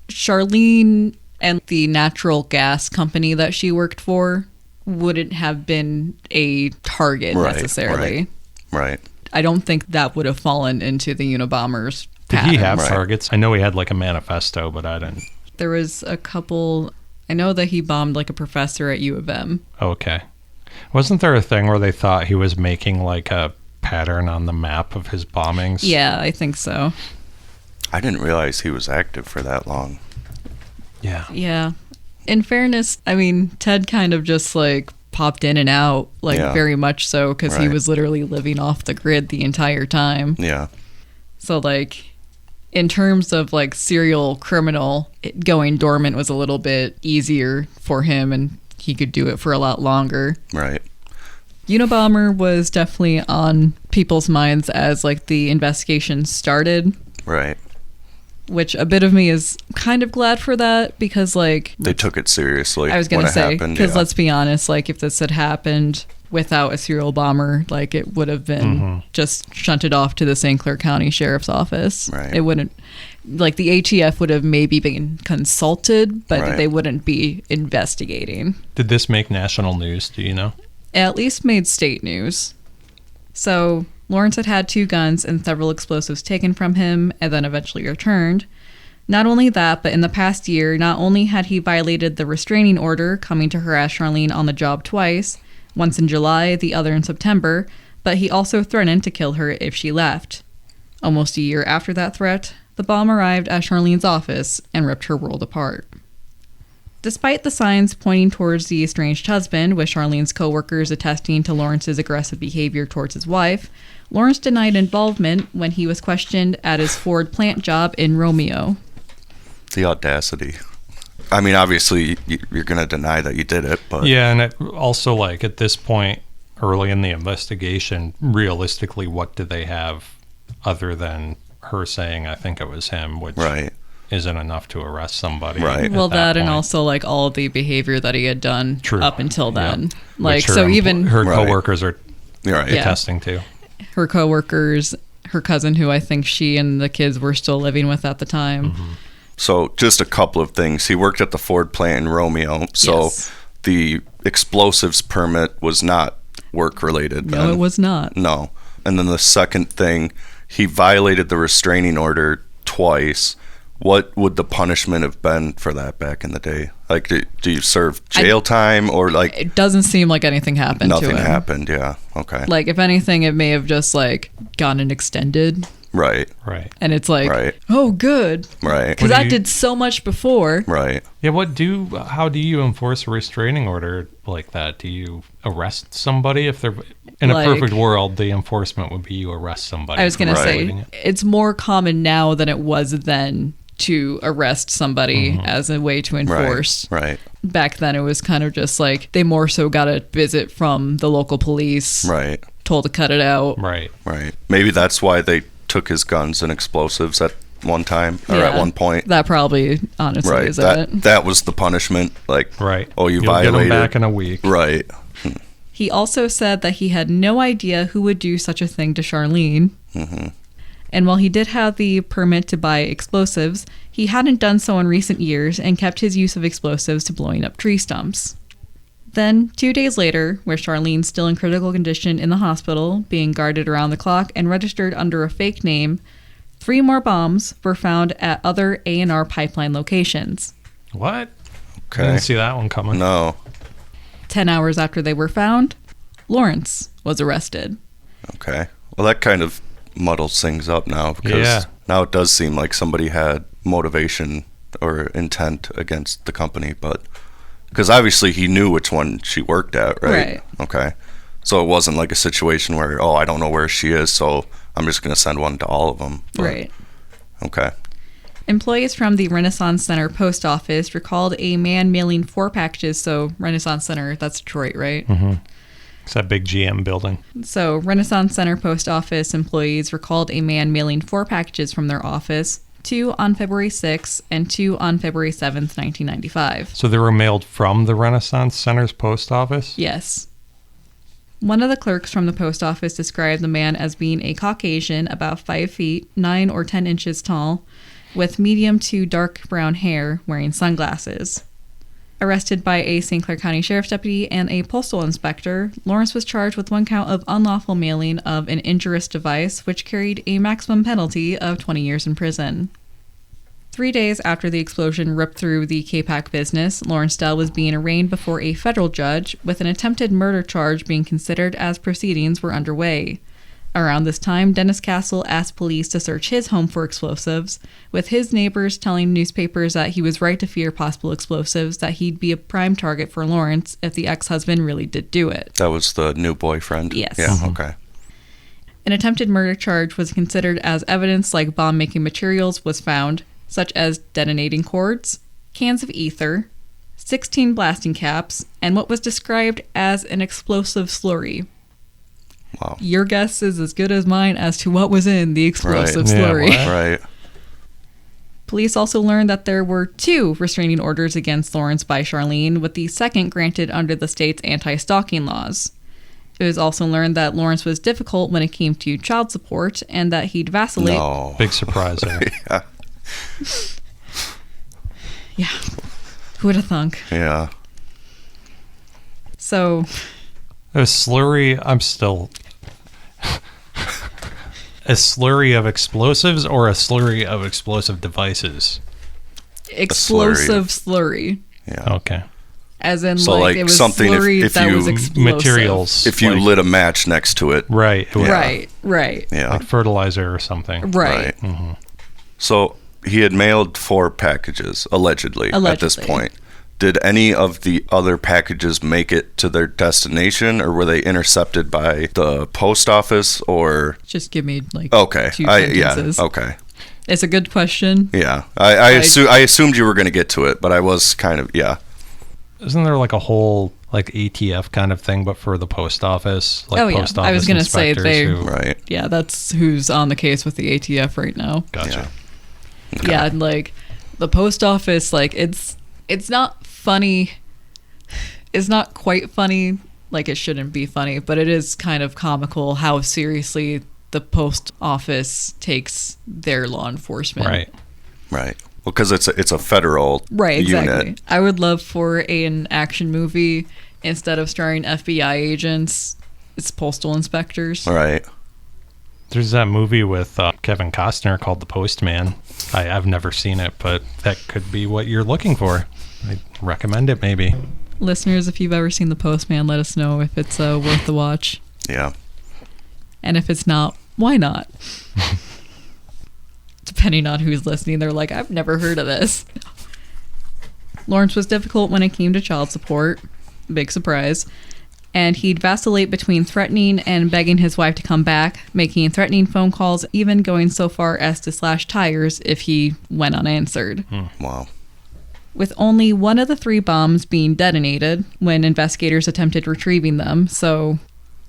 Charlene and the natural gas company that she worked for wouldn't have been a target necessarily. Right. I don't think that would have fallen into the Unabomber's pattern. Did he have targets? I know he had like a manifesto, but I didn't. There was a couple. I know that he bombed like a professor at U of M. Okay. Wasn't there a thing where they thought he was making like a pattern on the map of his bombings? Yeah, I think so. I didn't realize he was active for that long. Yeah. In fairness, I mean, Ted kind of just like popped in and out, like very much so, because he was literally living off the grid the entire time. Yeah. So like, in terms of like serial criminal, going dormant was a little bit easier for him, and he could do it for a lot longer. Right. Unabomber was definitely on people's minds as like the investigation started. Right. Which a bit of me is kind of glad for that, because like they took it seriously. I was going to say, because let's be honest, like if this had happened without a serial bomber, like it would have been just shunted off to the St. Clair County Sheriff's Office. Right. It wouldn't, like the ATF would have maybe been consulted, but they wouldn't be investigating. Did this make national news? Do you know? It at least made state news. So Lawrence had had 2 guns and several explosives taken from him and then eventually returned. Not only that, but in the past year, not only had he violated the restraining order, coming to harass Charlene on the job twice, once in July, the other in September, but he also threatened to kill her if she left. Almost a year after that threat, the bomb arrived at Charlene's office and ripped her world apart. Despite the signs pointing towards the estranged husband, with Charlene's co-workers attesting to Lawrence's aggressive behavior towards his wife, Lawrence denied involvement when he was questioned at his Ford plant job in Romeo. The audacity. I mean, obviously, you're going to deny that you did it, but... Yeah, and it also, like, at this point, early in the investigation, realistically, what do they have other than her saying, I think it was him, which... isn't enough to arrest somebody. Right. Well, that and also like all of the behavior that he had done up until then. Like, her so even her coworkers are attesting to. Her coworkers, her cousin, who I think she and the kids were still living with at the time. So just a couple of things. He worked at the Ford plant in Romeo. So the explosives permit was not work related. No, it was not. No. And then the second thing, he violated the restraining order twice. What would the punishment have been for that back in the day? Like, do you serve jail time or like... It doesn't seem like anything happened to him. Nothing happened, yeah. Okay. Like, if anything, it may have just, like, gotten extended. Right. And it's like, oh, good. Right. Because that did so much before. Right. Yeah, how do you enforce a restraining order like that? Do you arrest somebody if they're... In a perfect world, the enforcement would be you arrest somebody. I was going to say, it's more common now than it was then to arrest somebody as a way to enforce. Right. Back then, it was kind of just like they more so got a visit from the local police. Right. Told to cut it out. Right. Maybe that's why they took his guns and explosives at one time or at one point. That probably honestly is it. That was the punishment. Like, oh, you You'll violated. Get him back in a week. Right. He also said that he had no idea who would do such a thing to Charlene. And while he did have the permit to buy explosives, he hadn't done so in recent years and kept his use of explosives to blowing up tree stumps. Then, 2 days later, with Charlene still in critical condition in the hospital, being guarded around the clock and registered under a fake name, 3 more bombs were found at other A&R pipeline locations. What? Okay. Didn't see that one coming. No. 10 hours after they were found, Lawrence was arrested. Okay. Well, that kind of muddles things up now because now it does seem like somebody had motivation or intent against the company, but because obviously he knew which one she worked at, right? Okay. So it wasn't like a situation where, I don't know where she is, so I'm just going to send one to all of them. But, Right. Okay. Employees from the Renaissance Center post office recalled a man mailing 4 packages. So Renaissance Center, that's Detroit, right? Mm-hmm. It's that big GM building. So Renaissance Center post office employees recalled a man mailing 4 packages from their office, 2 on February 6th and 2 on February 7th, 1995. So they were mailed from the Renaissance Center's post office? Yes. One of the clerks from the post office described the man as being a Caucasian, about 5 feet, 9 or 10 inches tall, with medium to dark brown hair, wearing sunglasses. Arrested by a St. Clair County Sheriff's deputy and a postal inspector, Lawrence was charged with 1 count of unlawful mailing of an injurious device, which carried a maximum penalty of 20 years in prison. 3 days after the explosion ripped through the K-Pac business, Lawrence Dell was being arraigned before a federal judge, with an attempted murder charge being considered as proceedings were underway. Around this time, Dennis Castle asked police to search his home for explosives, with his neighbors telling newspapers that he was right to fear possible explosives, that he'd be a prime target for Lawrence if the ex-husband really did do it. That was the new boyfriend? Yes. Yeah, okay. An attempted murder charge was considered as evidence like bomb-making materials was found, such as detonating cords, cans of ether, 16 blasting caps, and what was described as an explosive slurry. Wow. Your guess is as good as mine as to what was in the explosive slurry. Right. Police also learned that there were 2 restraining orders against Lawrence by Charlene, with the second granted under the state's anti-stalking laws. It was also learned that Lawrence was difficult when it came to child support and that he'd vacillate. No. Big surprise there. Yeah. Yeah. Who would have thunk? Yeah. So, A slurry, I'm still... A slurry of explosives or a slurry of explosive devices? explosive slurry. Yeah. Okay. As in, So, like, it was something slurry if that you- was explosive. Materials. If you like- lit a match next to it. Right. It was Right. Yeah. like fertilizer or something. Right. So he had mailed 4 packages, allegedly, at this Allegedly. point. Did any of the other packages make it to their destination, or were they intercepted by the post office, or... Just give me, like, Okay. 2 sentences. Okay. It's a good question. Yeah. I assumed you were going to get to it, but I was kind of... Yeah. Isn't there like a whole like ATF kind of thing, but for the post office? Like Oh, yeah. post I was office gonna say inspectors they- who- Right. Yeah, that's who's on the case with the ATF right now. Gotcha. Yeah, and like the post office, like it's not funny. It's not quite funny. Like it shouldn't be funny, but it is kind of comical how seriously the post office takes their law enforcement. Right. Right. Well, because it's a federal Right, exactly. unit. I would love for an action movie, instead of starring FBI agents, it's postal inspectors. Right. There's that movie with Kevin Costner called The Postman. I've never seen it, but that could be what you're looking for. I recommend it, maybe. Listeners, if you've ever seen The Postman, let us know if it's worth the watch. Yeah. And if it's not, why not? Depending on who's listening, they're like, I've never heard of this. Lawrence was difficult when it came to child support. Big surprise. And he'd vacillate between threatening and begging his wife to come back, making threatening phone calls, even going so far as to slash tires if he went unanswered. Wow. With only one of the 3 bombs being detonated when investigators attempted retrieving them. So,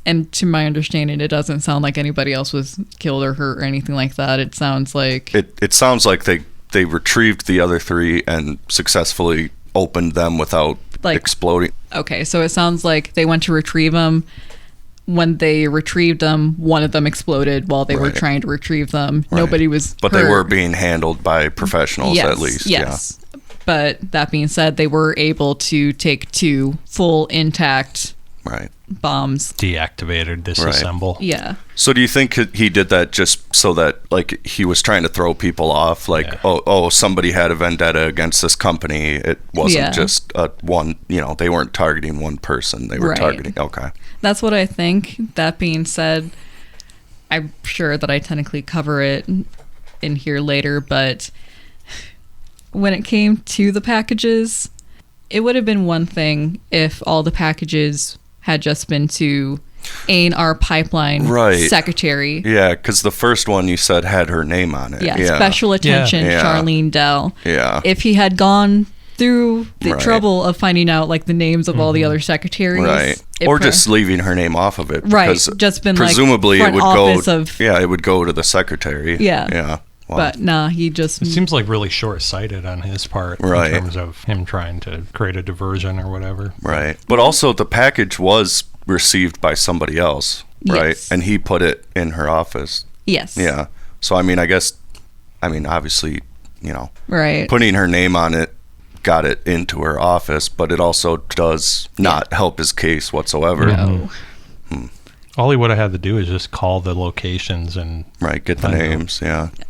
and to my understanding, it doesn't sound like anybody else was killed or hurt or anything like that. It sounds like... It sounds like they retrieved the other 3 and successfully opened them without exploding. Okay, so it sounds like they went to retrieve them. When they retrieved them, one of them exploded while they were Right. trying to retrieve them. Right. Nobody was But hurt. they were being handled by professionals Yes, at least. yes. But that being said, they were able to take 2 full intact bombs. Deactivated, disassemble. Yeah. So do you think he did that just so that, like, he was trying to throw people off? Like, somebody had a vendetta against this company. It wasn't just one, they weren't targeting one person. They were targeting, okay. That's what I think. That being said, I'm sure that I technically cover it in here later, but when it came to the packages, it would have been one thing if all the packages had just been to A&R Pipeline Secretary. Yeah, because the first one you said had her name on it. Yeah, special attention, Charlene Dell. Yeah. If he had gone through the trouble of finding out like the names of all the other secretaries, or just leaving her name off of it, because just been presumably like it would go. It would go to the secretary. Yeah. Wow. But nah, he just... It seems like really short-sighted on his part in terms of him trying to create a diversion or whatever. Right. But also the package was received by somebody else, right? Yes. And he put it in her office. Yes. Yeah. So, obviously, right. putting her name on it got it into her office, but it also does not help his case whatsoever. No. All he would have had to do is just call the locations and... get the names,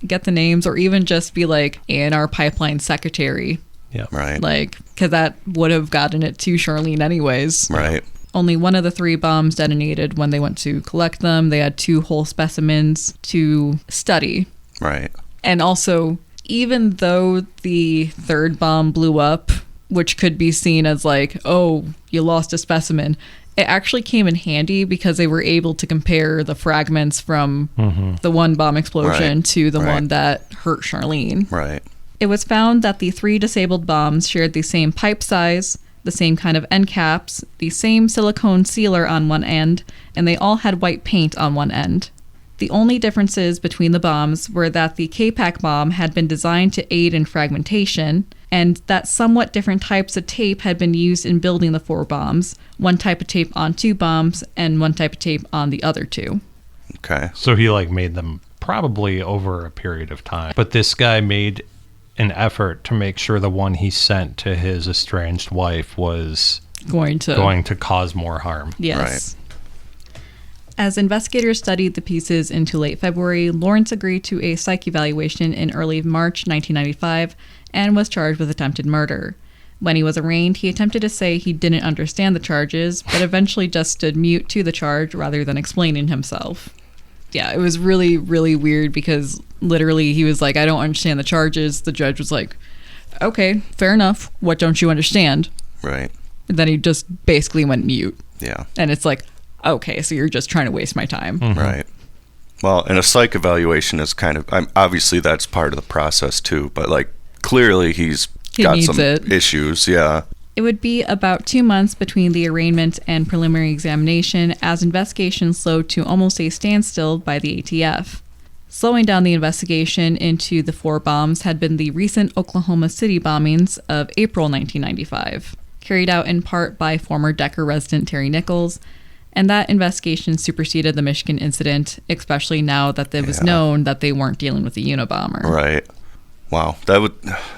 Get the names, or even just be like, A&R Pipeline Secretary. Yeah. Right. Like, because that would have gotten it to Charlene anyways. Right. Only one of the 3 bombs detonated when they went to collect them. They had 2 whole specimens to study. Right. And also, even though the 3rd bomb blew up, which could be seen as like, oh, you lost a specimen... It actually came in handy because they were able to compare the fragments from the one bomb explosion to the one that hurt Charlene. Right. It was found that the 3 disabled bombs shared the same pipe size, the same kind of end caps, the same silicone sealer on one end, and they all had white paint on one end. The only differences between the bombs were that the K-Pack bomb had been designed to aid in fragmentation, and that somewhat different types of tape had been used in building the 4 bombs, one type of tape on 2 bombs, and one type of tape on the other 2. Okay. So he made them probably over a period of time. But this guy made an effort to make sure the one he sent to his estranged wife was going to cause more harm. Yes. Right. As investigators studied the pieces into late February, Lawrence agreed to a psych evaluation in early March 1995 and was charged with attempted murder. When he was arraigned, he attempted to say he didn't understand the charges, but eventually just stood mute to the charge rather than explaining himself. Yeah, it was really, really weird because literally he was like, I don't understand the charges. The judge was like, okay, fair enough. What don't you understand? Right. And then he just basically went mute. Yeah. And it's like, okay, so you're just trying to waste my time. Mm-hmm. Right. Well, and a psych evaluation is kind of, obviously that's part of the process too, but clearly he got some issues. Yeah. It would be about 2 months between the arraignment and preliminary examination as investigations slowed to almost a standstill by the ATF. Slowing down the investigation into the 4 bombs had been the recent Oklahoma City bombings of April 1995, carried out in part by former Decker resident Terry Nichols, and that investigation superseded the Michigan incident, especially now that it was known that they weren't dealing with a Unabomber. Right. Wow,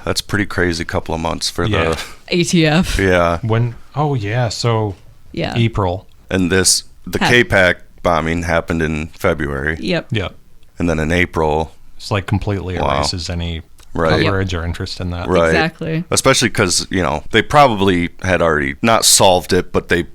that's pretty crazy couple of months for the ATF. Yeah. So April. And the K-Pack bombing happened in February. Yep. And then in April, it's completely erases any coverage or interest in that. Right. Exactly. Especially because, they probably had already not solved it, but they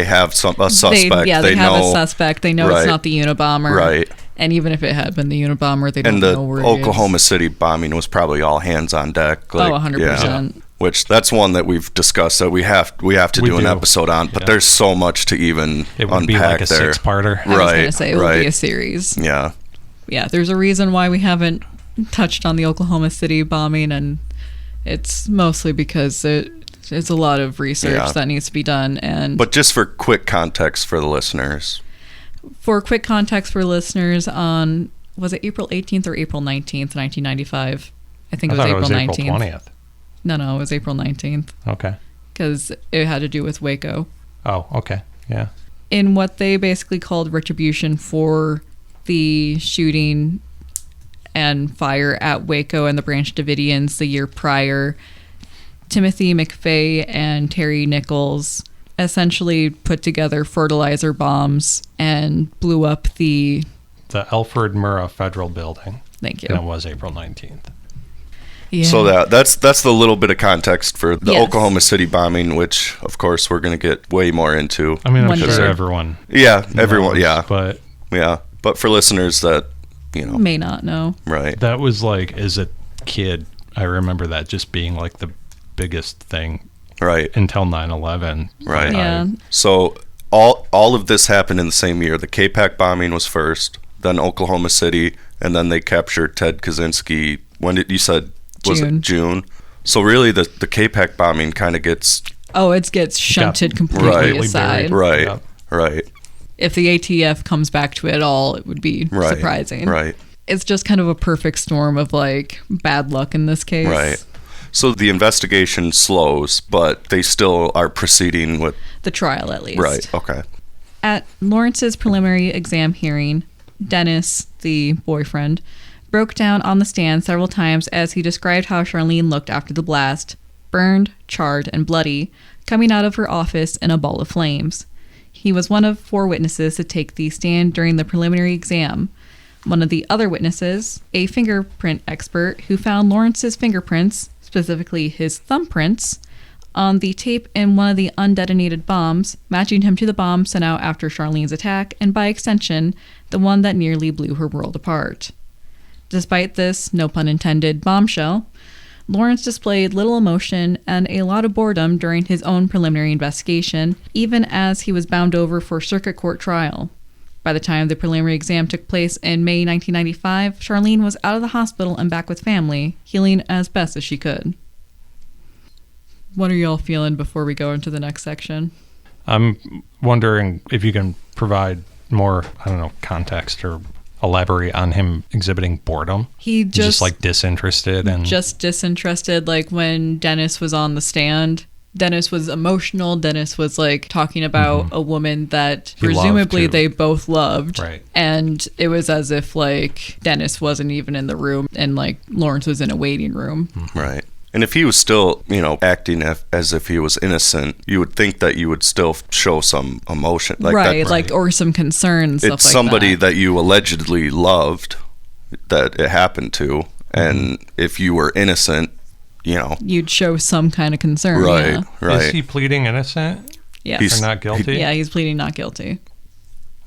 have a suspect. They have a suspect. They know it's not the Unabomber. Right. And even if it had been the Unabomber, they don't know where it is. And the Oklahoma City bombing was probably all hands on deck. 100%. Yeah, which that's one that we've discussed that we have to do an episode on, but there's so much to even unpack there. It would be like a 6-parter. I was going to say it would be a series. Yeah. Yeah, there's a reason why we haven't touched on the Oklahoma City bombing, and it's mostly because it's a lot of research that needs to be done. But just for quick context for the listeners. On, was it April 18th or April 19th, 1995? I think it was April 19th. April 20th. No, it was April 19th. Okay. Because it had to do with Waco. Oh, okay. Yeah. In what they basically called retribution for the shooting and fire at Waco and the Branch Davidians the year prior, Timothy McVeigh and Terry Nichols essentially put together fertilizer bombs and blew up the Alfred Murrah Federal Building. Thank you. And it was April 19th. Yeah. So that's the little bit of context for the Yes. Oklahoma City bombing, which of course we're going to get way more into. I mean, I'm Wonder. sure everyone Everyone, knows, yeah. But Yeah. But for listeners that, may not know. right. that was like, as a kid, I remember that just being like the biggest thing Right. until 9/11. Right. Yeah. So all of this happened in the same year. The K-Pac bombing was first, then Oklahoma City, and then they captured Ted Kaczynski. When did you said was June. it June? So really the K-Pac bombing kind of gets It gets shunted completely Right. aside. right, Yeah. right, If the ATF comes back to it all, it would be right, surprising. right, It's just kind of a perfect storm of like bad luck in this case. right. So the investigation slows, but they still are proceeding with The trial, at least. right. Okay. At Lawrence's preliminary exam hearing, Dennis, the boyfriend, broke down on the stand several times as he described how Charlene looked after the blast, burned, charred, and bloody, coming out of her office in a ball of flames. He was one of 4 witnesses to take the stand during the preliminary exam. One of the other witnesses, a fingerprint expert who found Lawrence's fingerprints, specifically his thumbprints, on the tape in one of the undetonated bombs, matching him to the bomb sent out after Charlene's attack, and by extension, the one that nearly blew her world apart. Despite this, no pun intended, bombshell, Lawrence displayed little emotion and a lot of boredom during his own preliminary investigation, even as he was bound over for circuit court trial. By the time the preliminary exam took place in May 1995, Charlene was out of the hospital and back with family, healing as best as she could. What are y'all feeling before we go into the next section? I'm wondering if you can provide more, context or elaborate on him exhibiting boredom. He just like disinterested and just disinterested. Like when Dennis was on the stand, Dennis was emotional. Dennis was like talking about a woman that He loved, presumably too. they both loved. Right. And it was as if like Dennis wasn't even in the room and like Lawrence was in a waiting room. Right. And if he was still, acting as if he was innocent, you would think that you would still show some emotion. Like right. that, Like, or some concern, stuff it's like somebody that. that you allegedly loved that it happened to. And if you were innocent, You'd show some kind of concern. right, Yeah. right. Is he pleading innocent Yes. or not guilty? Yeah, he's pleading not guilty.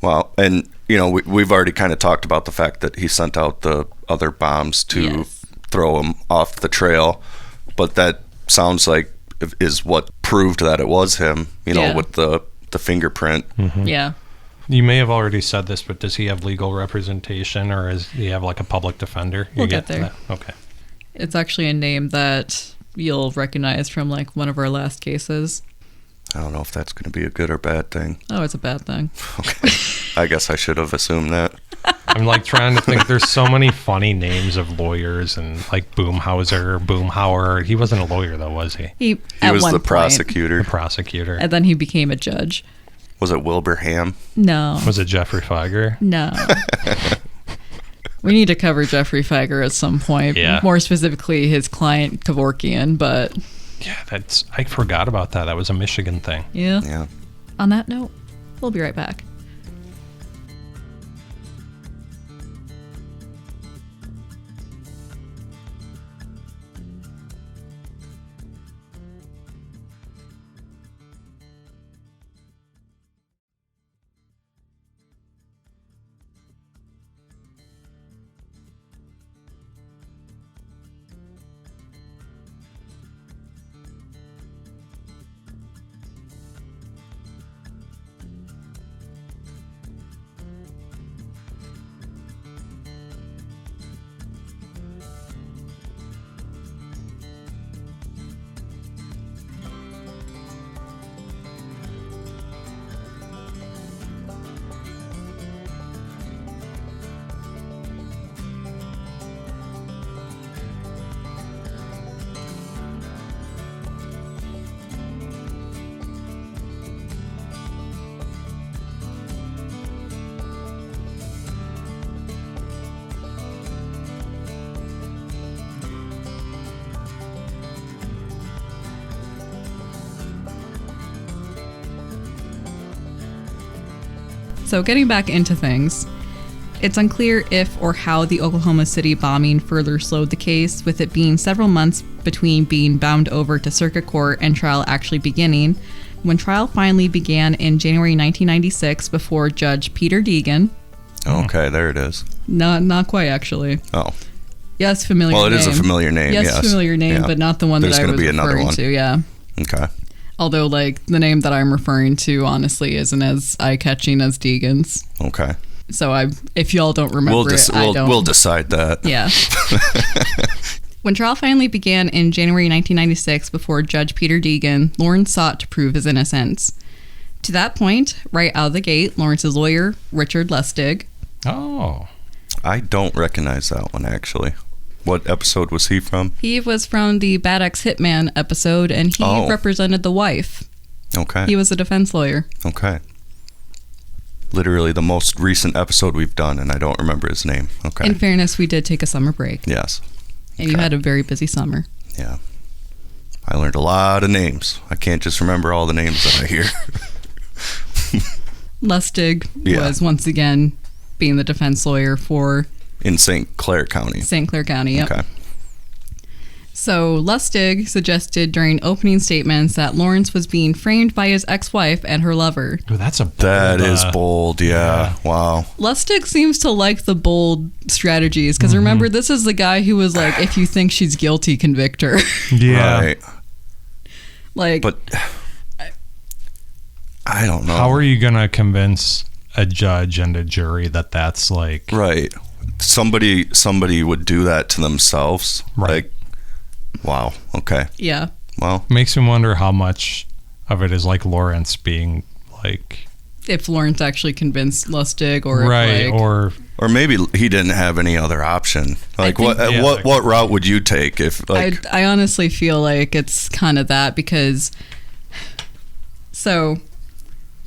Well, and, we've already kind of talked about the fact that he sent out the other bombs to Yes. throw him off the trail. But that sounds like is what proved that it was him, Yeah. with the fingerprint. Yeah. You may have already said this, but does he have legal representation or does he have like a public defender? We'll You get there. that? Okay. It's actually a name that you'll recognize from like one of our last cases. I don't know if that's going to be a good or bad thing. Oh, it's a bad thing. Okay. I guess I should have assumed that. I'm like trying to think. There's so many funny names of lawyers and like Boomhauer. He wasn't a lawyer though, was he? He Was one the point, prosecutor. The prosecutor. and then he became a judge. Was it Wilbur Ham? No, Was it Jeffrey Feiger? no. We need to cover Jeffrey Feiger at some point. Yeah. More specifically, his client Kevorkian. But Yeah, I forgot about that. That was a Michigan thing. yeah. Yeah. On that note, we'll be right back. So getting back into things, it's unclear if or how the Oklahoma City bombing further slowed the case, with it being several months between being bound over to circuit court and trial actually beginning. When trial finally began in January 1996 before Judge Peter Deegan. Okay, there it is. Not quite, actually. Oh. Yes, familiar name. Well, it is a familiar name, yes. Familiar name, Yeah. but not the one There's that I gonna was be another referring one. to, yeah. Okay. Although, like, the name that I'm referring to, honestly, isn't as eye-catching as Deegan's. Okay. So if y'all don't remember I don't. We'll decide that. Yeah. When trial finally began in January 1996 before Judge Peter Deegan, Lawrence sought to prove his innocence. To that point, right out of the gate, Lawrence's lawyer, Richard Lustig. Oh. I don't recognize that one, actually. What episode was he from? He was from the Bad Ex Hitman episode, and he represented the wife. Okay. He was a defense lawyer. Okay. Literally the most recent episode we've done, and I don't remember his name. Okay. In fairness, we did take a summer break. Yes. And you had a very busy summer. Yeah. I learned a lot of names. I can't just remember all the names that I hear. Lustig was once again being the defense lawyer for... In St. Clair County. St. Clair County, yep. Okay. So Lustig suggested during opening statements that Lawrence was being framed by his ex-wife and her lover. Ooh, that's a bold, That is bold, yeah. Wow. Lustig seems to like the bold strategies, because remember, this is the guy who was like, if you think she's guilty, convict her. Yeah. Right. Like, But I don't know. How are you going to convince a judge and a jury that that's like... Right. Somebody would do that to themselves. Right. Like, wow. Okay. yeah. Well, Makes me wonder how much of it is like Lawrence being like... If Lawrence actually convinced Lustig, or right, if, like, or maybe he didn't have any other option. Like, think- what route would you take if, like... I honestly feel like it's kind of that, because so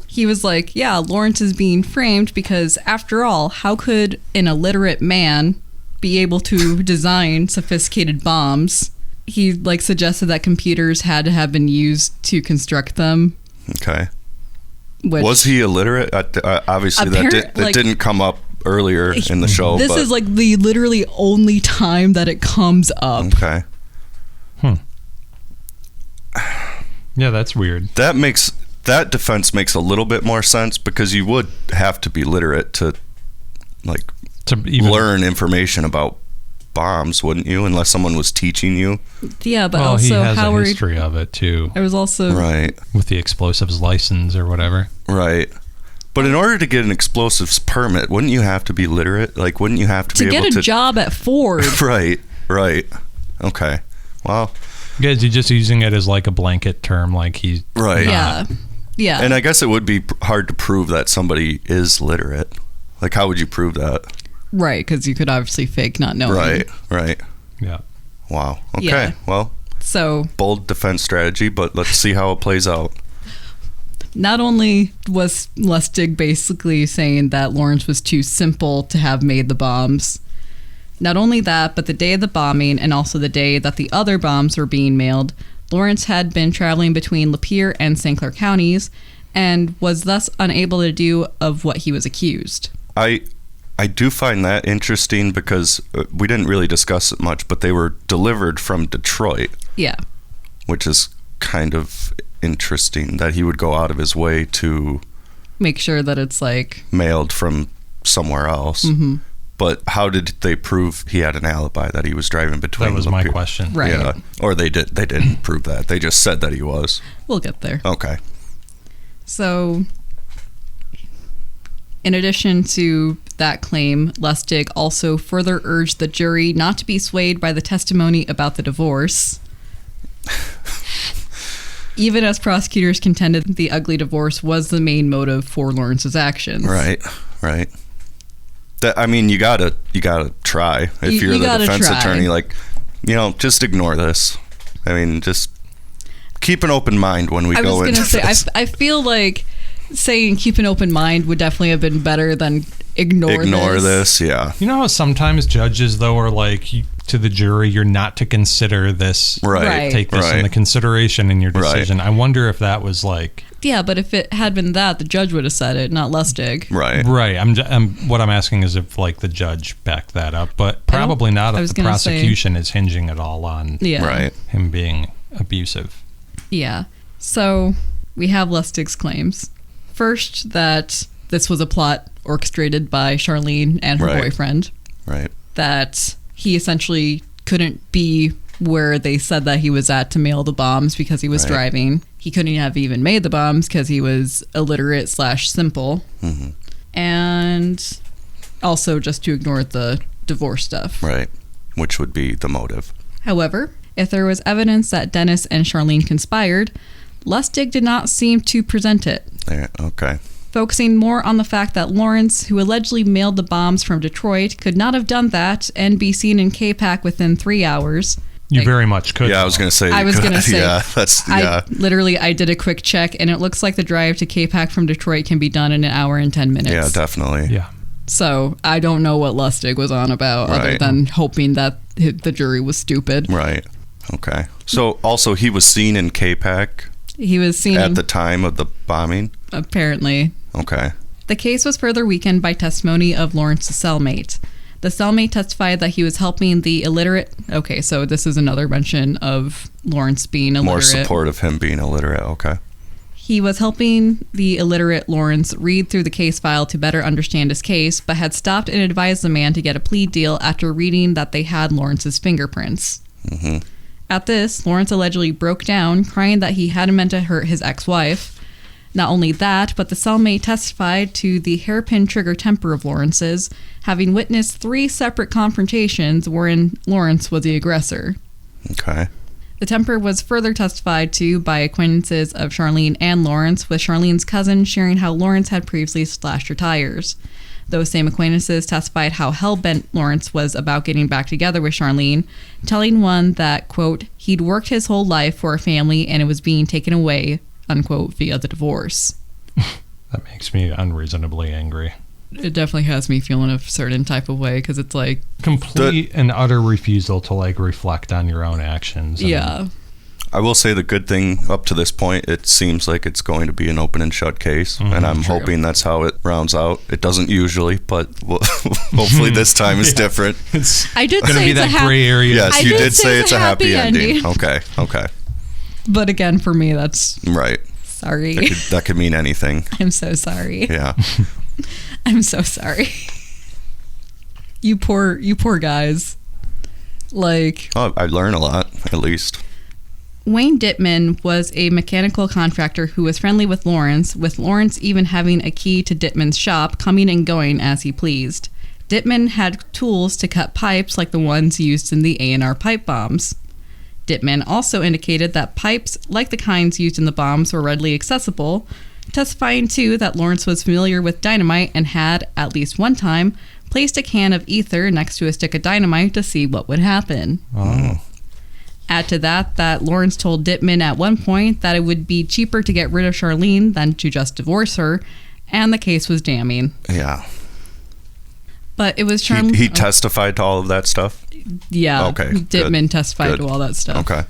he was like, yeah, Lawrence is being framed because, after all, how could an illiterate man be able to design sophisticated bombs? He like suggested that computers had to have been used to construct them. Okay. Which, Was he illiterate? Obviously, that didn't come up earlier in the show. This but, is like the literally only time that it comes up. Okay. Yeah, that's weird. That defense makes a little bit more sense, because you would have to be literate to, like, To even learn information about bombs, wouldn't you? Unless someone was teaching you. Yeah, but well, also he has Howard. a history of it too, I was also Right. with the explosives license or whatever. Right. But in order to get an explosives permit, wouldn't you have to be literate? Like, wouldn't you have to to be get able a to... job at Ford. Right. Okay. Well, Guys, he's just using it as like a blanket term, like he's right. Yeah. And I guess it would be hard to prove that somebody is literate. Like, how would you prove that? Right, because you could obviously fake not knowing. Right. yeah. Wow. Okay. Yeah. Well, So bold defense strategy, but let's see how it plays out. not only was Lustig basically saying that Lawrence was too simple to have made the bombs, not only that, but the day of the bombing and also the day that the other bombs were being mailed, Lawrence had been traveling between Lapeer and St. Clair counties and was thus unable to do of what he was accused. I do find that interesting, because we didn't really discuss it much, but they were delivered from Detroit. Yeah. Which is kind of interesting that he would go out of his way to Make sure that it's like mailed from somewhere else. Mm-hmm. But how did they prove he had an alibi that he was driving between? That was my question. Right. Yeah. Or they didn't prove that. They just said that he was. We'll get there. Okay. So, in addition to that claim, Lustig also further urged the jury not to be swayed by the testimony about the divorce. Even as prosecutors contended the ugly divorce was the main motive for Lawrence's actions. Right. That, I mean, you gotta try. If you're the defense attorney, like, just ignore this. I mean, just keep an open mind when we go into this. I feel like saying keep an open mind would definitely have been better than ignore this. Yeah. You know how sometimes judges, though, are like, to the jury, you're not to consider this. Right. Take this into consideration in your decision. I wonder if that was like... Yeah, but if it had been that, the judge would have said it, not Lustig. Right. Right. What I'm asking is if, like, the judge backed that up, but probably not if the prosecution is hinging it all on him being abusive. Yeah. So we have Lustig's claims. First, that this was a plot orchestrated by Charlene and her boyfriend. Right. That he essentially couldn't be where they said that he was at to mail the bombs because he was driving. He couldn't have even made the bombs because he was illiterate / simple. Mm-hmm. And also just to ignore the divorce stuff. Right. Which would be the motive. However, if there was evidence that Dennis and Charlene conspired, Lustig did not seem to present it. Okay. Focusing more on the fact that Lawrence, who allegedly mailed the bombs from Detroit, could not have done that and be seen in K-Pac within 3 hours. You very much could. Yeah, I was going to say. I did a quick check, and it looks like the drive to K-Pac from Detroit can be done in 1 hour and 10 minutes. Yeah, definitely. Yeah. So I don't know what Lustig was on about other than hoping that the jury was stupid. Right. Okay. So also he was seen in K-Pac. He was seen at the time of the bombing? Apparently. Okay. The case was further weakened by testimony of Lawrence's cellmate. The cellmate testified that he was helping the illiterate... Okay, so this is another mention of Lawrence being illiterate. More support of him being illiterate, okay. He was helping the illiterate Lawrence read through the case file to better understand his case, but had stopped and advised the man to get a plea deal after reading that they had Lawrence's fingerprints. Mm-hmm. At this, Lawrence allegedly broke down, crying that he hadn't meant to hurt his ex-wife. Not only that, but the cellmate testified to the hairpin trigger temper of Lawrence's, having witnessed 3 separate confrontations wherein Lawrence was the aggressor. Okay. The temper was further testified to by acquaintances of Charlene and Lawrence, with Charlene's cousin sharing how Lawrence had previously slashed her tires. Those same acquaintances testified how hell-bent Lawrence was about getting back together with Charlene, telling one that, quote, he'd worked his whole life for a family and it was being taken away, unquote, via the divorce. That makes me unreasonably angry. It definitely has me feeling a certain type of way, because it's like... Complete and utter refusal to, like, reflect on your own actions. Yeah. I will say the good thing up to this point, it seems like it's going to be an open and shut case, and I'm hoping that's how it rounds out. It doesn't usually, but hopefully this time is different. I did say it's a gray area. Yes, you did say it's a happy ending. Okay. But again, for me, that's... Right. Sorry. That could mean anything. I'm so sorry. Yeah. I'm so sorry. You poor guys. Like... Oh, I learn a lot, at least. Wayne Dittman was a mechanical contractor who was friendly with Lawrence even having a key to Dittman's shop, coming and going as he pleased. Dittman had tools to cut pipes like the ones used in the A&R pipe bombs. Dittman also indicated that pipes like the kinds used in the bombs were readily accessible, testifying too that Lawrence was familiar with dynamite and had, at least one time, placed a can of ether next to a stick of dynamite to see what would happen. Oh. Add to that Lawrence told Dittman at one point that it would be cheaper to get rid of Charlene than to just divorce her, and the case was damning. Yeah. But it was Charlene... He testified to all of that stuff? Yeah. Okay. Dittman testified to all that stuff. Okay.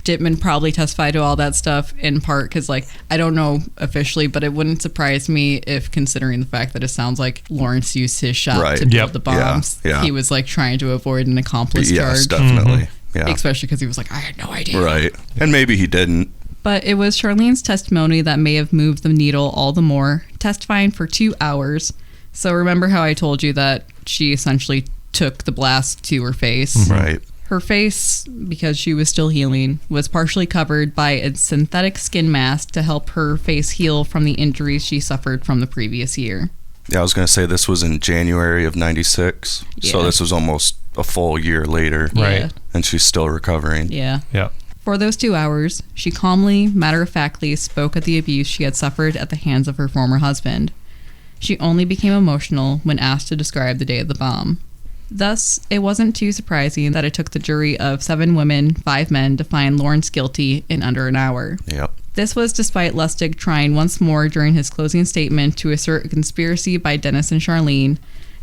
Dittman probably testified to all that stuff in part because, like, I don't know officially, but it wouldn't surprise me if, considering the fact that it sounds like Lawrence used his shop to build the bombs, he was, like, trying to avoid an accomplice charge. Yes, definitely. Yeah. Especially because he was like, I had no idea. Right. And maybe he didn't. But it was Charlene's testimony that may have moved the needle all the more, testifying for 2 hours. So remember how I told you that she essentially took the blast to her face? Right. Her face, because she was still healing, was partially covered by a synthetic skin mask to help her face heal from the injuries she suffered from the previous year. Yeah, I was going to say this was in January of 96. Yeah. So this was almost a full year later. Yeah. And she's still recovering. Yeah. Yeah. For those 2 hours, she calmly, matter-of-factly spoke of the abuse she had suffered at the hands of her former husband. She only became emotional when asked to describe the day of the bomb. Thus, it wasn't too surprising that it took the jury of 7 women, 5 men to find Lawrence guilty in under an hour. Yep. This was despite Lustig trying once more during his closing statement to assert a conspiracy by Dennis and Charlene,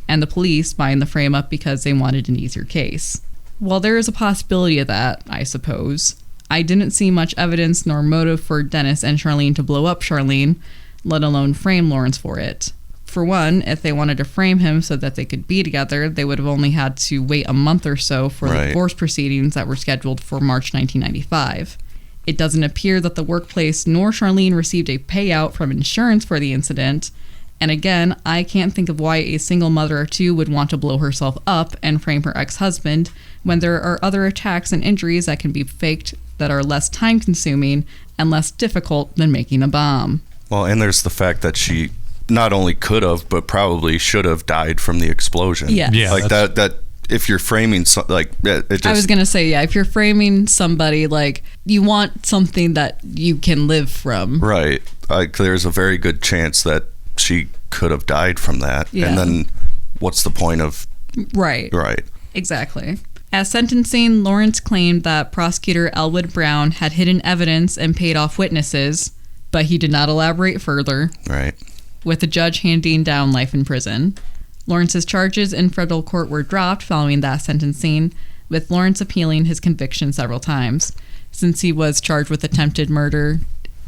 and the police buying the frame up because they wanted an easier case. While there is a possibility of that, I suppose, I didn't see much evidence nor motive for Dennis and Charlene to blow up Charlene, let alone frame Lawrence for it. For one, if they wanted to frame him so that they could be together, they would have only had to wait a month or so for the divorce proceedings that were scheduled for March 1995. It doesn't appear that the workplace nor Charlene received a payout from insurance for the incident, and again, I can't think of why a single mother or two would want to blow herself up and frame her ex-husband when there are other attacks and injuries that can be faked that are less time-consuming and less difficult than making a bomb. Well, and there's the fact that she not only could have, but probably should have died from the explosion. Yes. Yeah, like that if you're framing it just, I was gonna say, if you're framing somebody, like, you want something that you can live from. Right. Like, there's a very good chance that she could have died from that. Yeah. And then what's the point of... Right. Right. Exactly. At sentencing, Lawrence claimed that prosecutor Elwood Brown had hidden evidence and paid off witnesses, but he did not elaborate further. Right. With the judge handing down life in prison. Lawrence's charges in federal court were dropped following that sentencing, with Lawrence appealing his conviction several times. Since he was charged with attempted murder,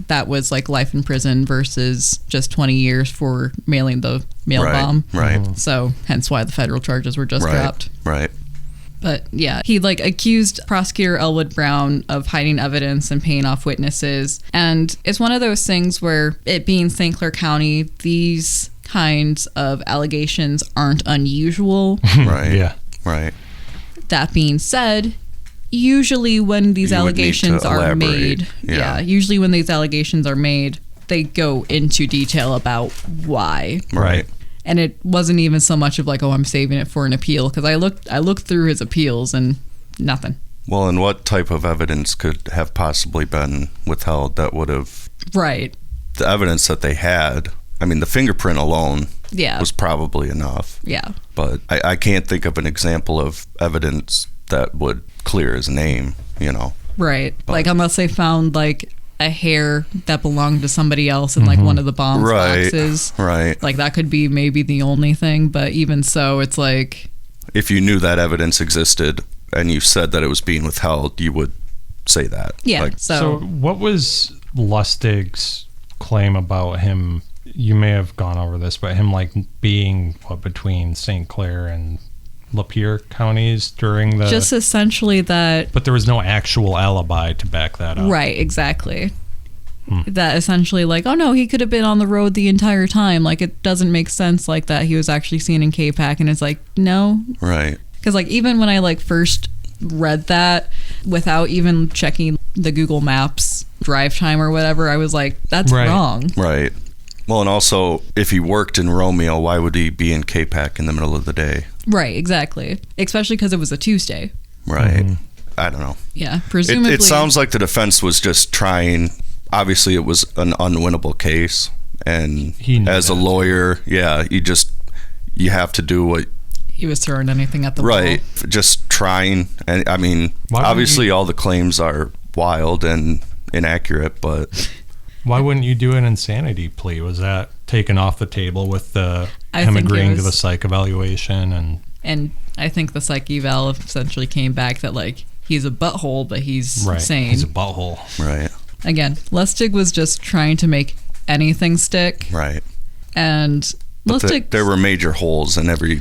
that was like life in prison versus just 20 years for mailing the mail bomb. Right. So hence why the federal charges were just dropped. Right. But yeah, he accused prosecutor Elwood Brown of hiding evidence and paying off witnesses. And it's one of those things where, it being St. Clair County, these kinds of allegations aren't unusual. Right. Yeah. Right. That being said, usually when these allegations are made, usually when these allegations are made, they go into detail about why. Right. And it wasn't even so much of like, oh, I'm saving it for an appeal, because I looked through his appeals and nothing. Well, and what type of evidence could have possibly been withheld that would have... Right. The evidence that they had, I mean, the fingerprint alone was probably enough. Yeah. But I can't think of an example of evidence that would clear his name, you know. Right. But, like, unless they found, like, a hair that belonged to somebody else in, like, one of the bomb boxes. Right. Like, that could be maybe the only thing. But even so, it's like... If you knew that evidence existed and you said that it was being withheld, you would say that. Yeah. Like, so what was Lustig's claim about him? You may have gone over this, but him, like, being between St. Clair and Lapeer counties during the... Just essentially that... But there was no actual alibi to back that up. Right, exactly. That essentially, like, oh no, he could have been on the road the entire time. Like, it doesn't make sense like that. He was actually seen in K-Pac, and it's like, no. Right. Because, like, even when I, like, first read that without even checking the Google Maps drive time or whatever, I was like, that's wrong. Right. Well, and also, if he worked in Romeo, why would he be in K-Pac in the middle of the day? Right, exactly. Especially because it was a Tuesday. Right. I don't know. Yeah, presumably. It sounds like the defense was just trying. Obviously, it was an unwinnable case. And as a lawyer, you have to do what... He was throwing anything at the wall. Right. Just trying. And I mean, obviously, all the claims are wild and inaccurate, but... Why wouldn't you do an insanity plea? Was that taken off the table with him agreeing to the psych evaluation? And I think the psych eval essentially came back that, like, he's a butthole, but he's sane. He's a butthole. Right. Again, Lustig was just trying to make anything stick. Right. And Lustig... There were major holes in every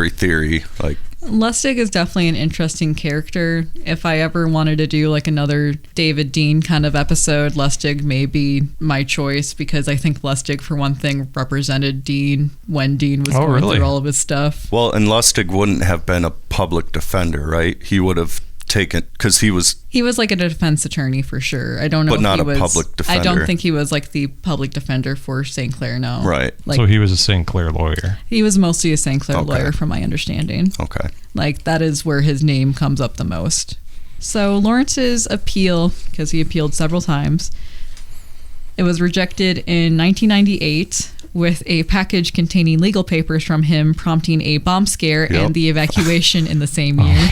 theory. Like, Lustig is definitely an interesting character. If I ever wanted to do like another David Dean kind of episode, Lustig may be my choice, because I think Lustig, for one thing, represented Dean when Dean was going through all of his stuff. Well, and Lustig wouldn't have been a public defender, right? He would have taken, because he was like a defense attorney for sure. I don't know, but not a public defender. I don't think he was like the public defender for St. Clair. No, right. Like, so he was a St. Clair lawyer. He was mostly a St. Clair lawyer, from my understanding. Okay, like that is where his name comes up the most. So Lawrence's appeal, because he appealed several times, it was rejected in 1998. With a package containing legal papers from him prompting a bomb scare and the evacuation in the same year.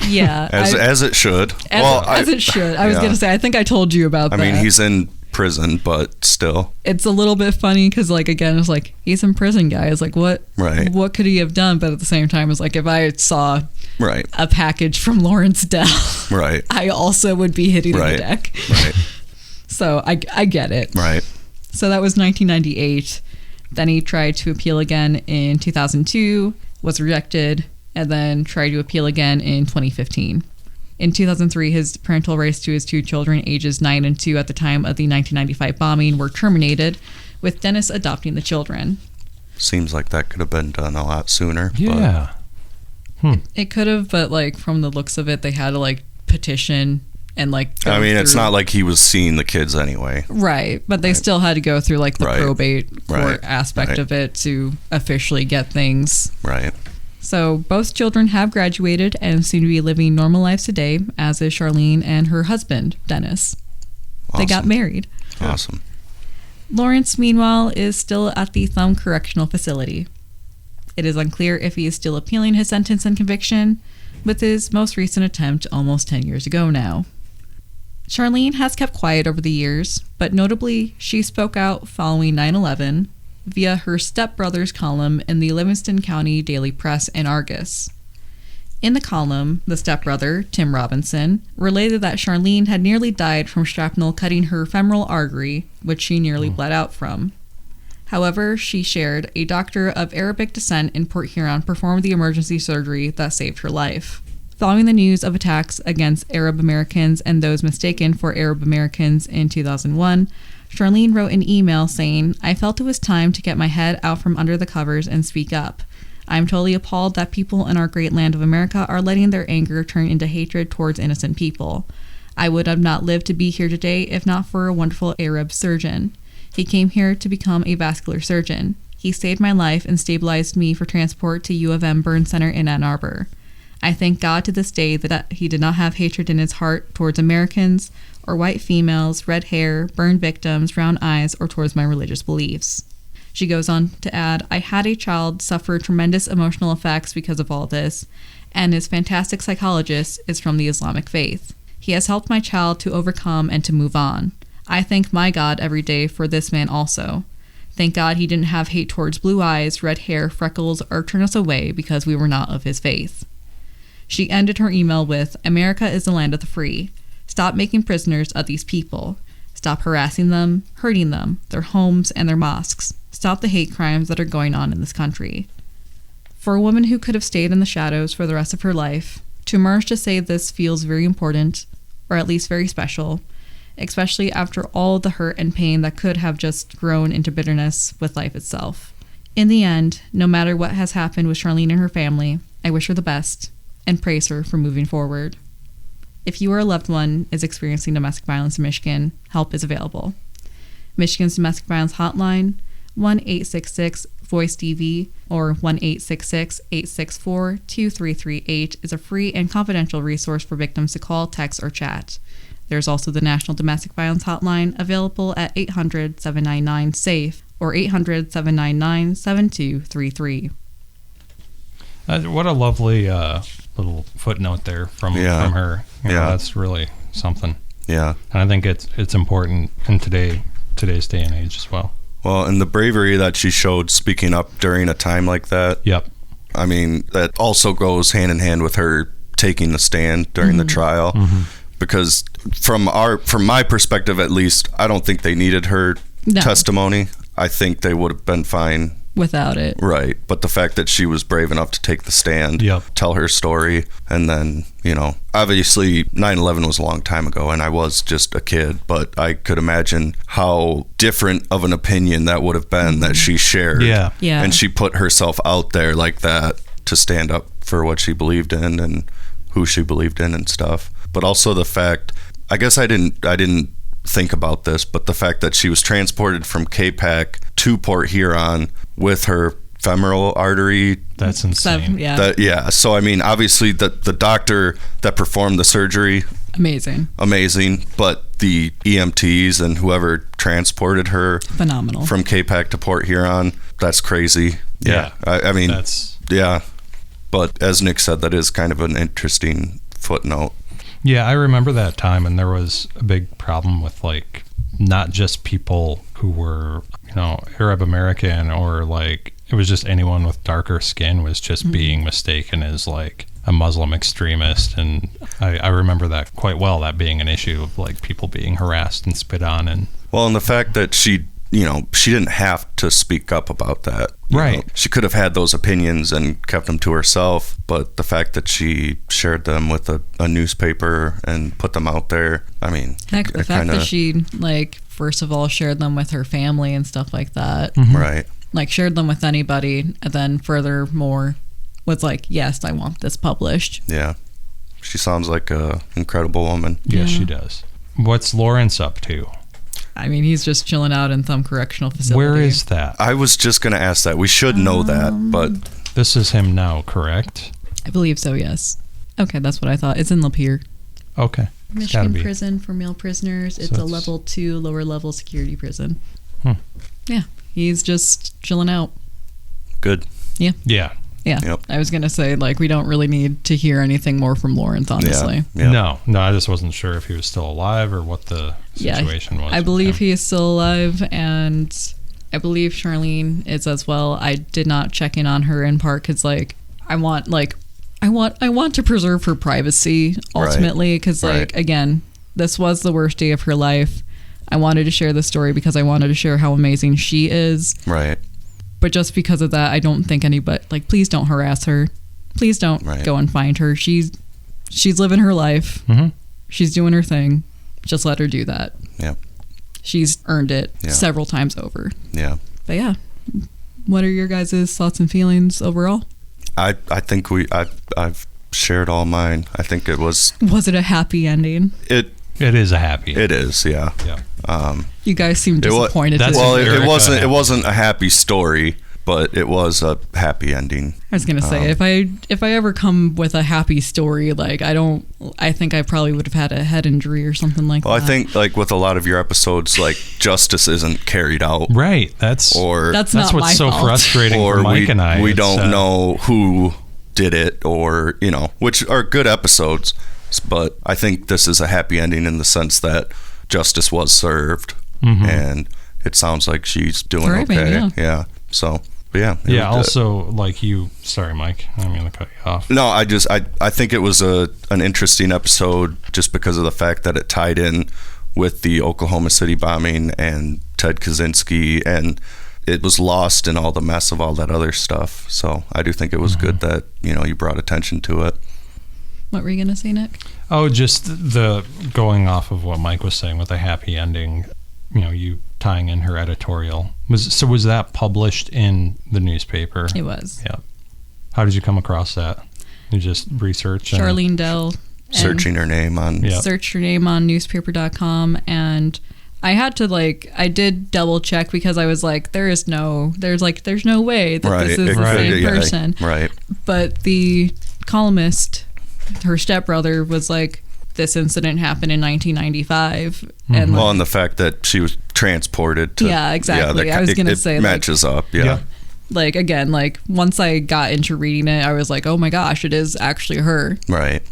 Yeah. As it should. As it should. I was going to say, I think I told you about that. I mean, he's in prison, but still. It's a little bit funny because, like, again, it's like, he's in prison, guys. Like, what could he have done? But at the same time, it's like, if I saw a package from Lawrence Dell, I also would be hitting the deck. Right. So I get it. Right. So that was 1998. Then he tried to appeal again in 2002, was rejected, and then tried to appeal again in 2015. In 2003, his parental rights to his two children, ages 9 and 2 at the time of the 1995 bombing, were terminated, with Dennis adopting the children. Seems like that could have been done a lot sooner. Yeah. It could have, but, like, from the looks of it, they had to, like, petition and, like, I mean, it's not like he was seeing the kids anyway. Right, but they still had to go through, like, the probate court aspect of it to officially get things. Right. So both children have graduated and seem to be living normal lives today, as is Charlene and her husband, Dennis. Awesome. They got married. Awesome. Lawrence, meanwhile, is still at the Thumb Correctional Facility. It is unclear if he is still appealing his sentence and conviction, with his most recent attempt almost 10 years ago now. Charlene has kept quiet over the years, but notably, she spoke out following 9/11 via her stepbrother's column in the Livingston County Daily Press and Argus. In the column, the stepbrother, Tim Robinson, related that Charlene had nearly died from shrapnel cutting her femoral artery, which she nearly bled out from. However, she shared a doctor of Arabic descent in Port Huron performed the emergency surgery that saved her life. Following the news of attacks against Arab Americans and those mistaken for Arab Americans in 2001, Charlene wrote an email saying, "I felt it was time to get my head out from under the covers and speak up. I'm totally appalled that people in our great land of America are letting their anger turn into hatred towards innocent people. I would have not lived to be here today if not for a wonderful Arab surgeon. He came here to become a vascular surgeon. He saved my life and stabilized me for transport to U of M Burn Center in Ann Arbor. I thank God to this day that he did not have hatred in his heart towards Americans or white females, red hair, burned victims, round eyes, or towards my religious beliefs." She goes on to add, "I had a child suffer tremendous emotional effects because of all this, and his fantastic psychologist is from the Islamic faith. He has helped my child to overcome and to move on. I thank my God every day for this man also. Thank God he didn't have hate towards blue eyes, red hair, freckles, or turn us away because we were not of his faith." She ended her email with, "America is the land of the free. Stop making prisoners of these people. Stop harassing them, hurting them, their homes, and their mosques. Stop the hate crimes that are going on in this country." For a woman who could have stayed in the shadows for the rest of her life, to emerge to say this feels very important, or at least very special, especially after all the hurt and pain that could have just grown into bitterness with life itself. In the end, no matter what has happened with Charlene and her family, I wish her the best and praise her for moving forward. If you or a loved one is experiencing domestic violence in Michigan, help is available. Michigan's Domestic Violence Hotline, 1-866-VOICE-DV or 1-866-864-2338 is a free and confidential resource for victims to call, text, or chat. There's also the National Domestic Violence Hotline available at 800-799-SAFE or 800-799-7233. What a lovely little footnote there from her. You know, that's really something. Yeah. And I think it's important in today's day and age as well. Well, and the bravery that she showed speaking up during a time like that. Yep. I mean, that also goes hand in hand with her taking the stand during the trial. Mm-hmm. Because from my perspective, at least, I don't think they needed her testimony. I think they would have been fine without it. Right. But the fact that she was brave enough to take the stand, tell her story, and then, obviously 9/11 was a long time ago and I was just a kid, but I could imagine how different of an opinion that would have been that she shared. Yeah. And she put herself out there like that to stand up for what she believed in and who she believed in and stuff. But also the fact, I guess I didn't think about this, but the fact that she was transported from K-Pac to Port Huron with her femoral artery. That's insane. So I mean, obviously the doctor that performed the surgery, amazing, but the EMTs and whoever transported her, phenomenal, from K-Pac to Port Huron, that's crazy. I mean, but as Nick said, that is kind of an interesting footnote. Yeah, I remember that time, and there was a big problem with, like, not just people who were, Arab American, or, like, it was just anyone with darker skin was just being mistaken as, like, a Muslim extremist. And I remember that quite well, that being an issue of, like, people being harassed and spit on. And well, and the fact that she didn't have to speak up about that. Right. She could have had those opinions and kept them to herself, but the fact that she shared them with a newspaper and put them out there, I mean... Heck, the fact that she, like, first of all, shared them with her family and stuff like that. Mm-hmm. Right. Like, shared them with anybody, and then furthermore was like, yes, I want this published. Yeah. She sounds like a incredible woman. Yes, she does. What's Lawrence up to? I mean, he's just chilling out in some correctional facility. Where is that? I was just going to ask that. We should know that, but... This is him now, correct? I believe so, yes. Okay, that's what I thought. It's in Lapeer. Okay. Michigan prison for male prisoners. It's a level 2, lower level security prison. Yeah, he's just chilling out. Good. Yeah. Yeah. Yeah. Yep. I was going to say, like, we don't really need to hear anything more from Lawrence, honestly. Yeah. No, I just wasn't sure if he was still alive or what the situation was. I believe he is still alive, and I believe Charlene is as well. I did not check in on her in part because, like, I want to preserve her privacy ultimately because, like, again, this was the worst day of her life. I wanted to share the story because I wanted to share how amazing she is. Right. But just because of that, I don't think anybody, like, please don't harass her. Please don't go and find her. She's living her life. Mm-hmm. She's doing her thing. Just let her do that. Yeah. She's earned it several times over. Yeah. But yeah, what are your guys' thoughts and feelings overall? I think I've shared all mine. I think it was... Was it a happy ending? It is a happy ending. It is, yeah. You guys seem disappointed. It wasn't a happy story, but it was a happy ending. I was gonna say if I ever come with a happy story, like I think I probably would have had a head injury or something like that. Well, I think like with a lot of your episodes, like justice isn't carried out. Right. That's what's what's so frustrating for Mike and I. We don't know who did it, or which are good episodes. But I think this is a happy ending in the sense that justice was served, and it sounds like she's doing okay. Yeah. So, but yeah. Yeah. Also, like you. Sorry, Mike. I'm going to cut you off. No, I think it was an interesting episode just because of the fact that it tied in with the Oklahoma City bombing and Ted Kaczynski, and it was lost in all the mess of all that other stuff. So I do think it was good that you brought attention to it. What were you going to say, Nick? Oh, just the going off of what Mike was saying with a happy ending, you tying in her editorial. Was that published in the newspaper? It was. Yeah. How did you come across that? You just research? Charlene Dell. Searching her name on... Yeah. Searched her name on newspaper.com, and I had to, I did double check because I was like, there's no way that this is the same person. Right. But the columnist... her stepbrother was like, this incident happened in 1995. And and the fact that she was transported to... Yeah, exactly. I was going to say... It matches up, yeah. Like, again, like, once I got into reading it, I was like, oh my gosh, it is actually her. Right.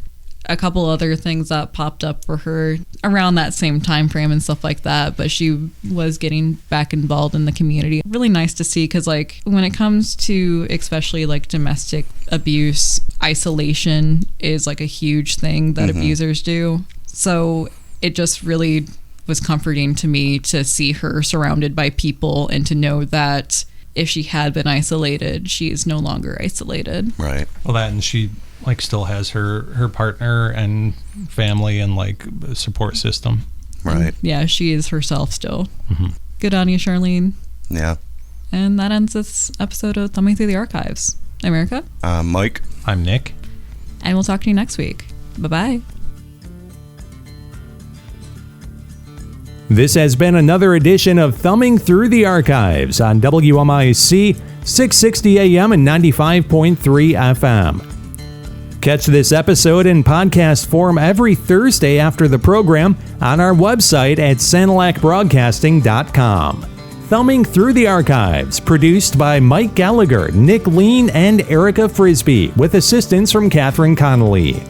A couple other things that popped up for her around that same time frame and stuff like that, but she was getting back involved in the community. Really nice to see, because like when it comes to especially like domestic abuse, isolation is like a huge thing that abusers do. So it just really was comforting to me to see her surrounded by people and to know that if she had been isolated, she is no longer isolated. Right. Well, that, and she like still has her partner and family and like support system. Right. And yeah, she is herself still. Good on you, Charlene. Yeah. And that ends this episode of Thumbing Through the Archives. I'm Erica. Mike. I'm Nick. And we'll talk to you next week. Bye-bye. This has been another edition of Thumbing Through the Archives on WMIC 660 AM and 95.3 FM. Catch this episode in podcast form every Thursday after the program on our website at SaniLacBroadcasting.com. Thumbing Through the Archives, produced by Mike Gallagher, Nick Lean, and Erica Frisbee, with assistance from Catherine Connolly.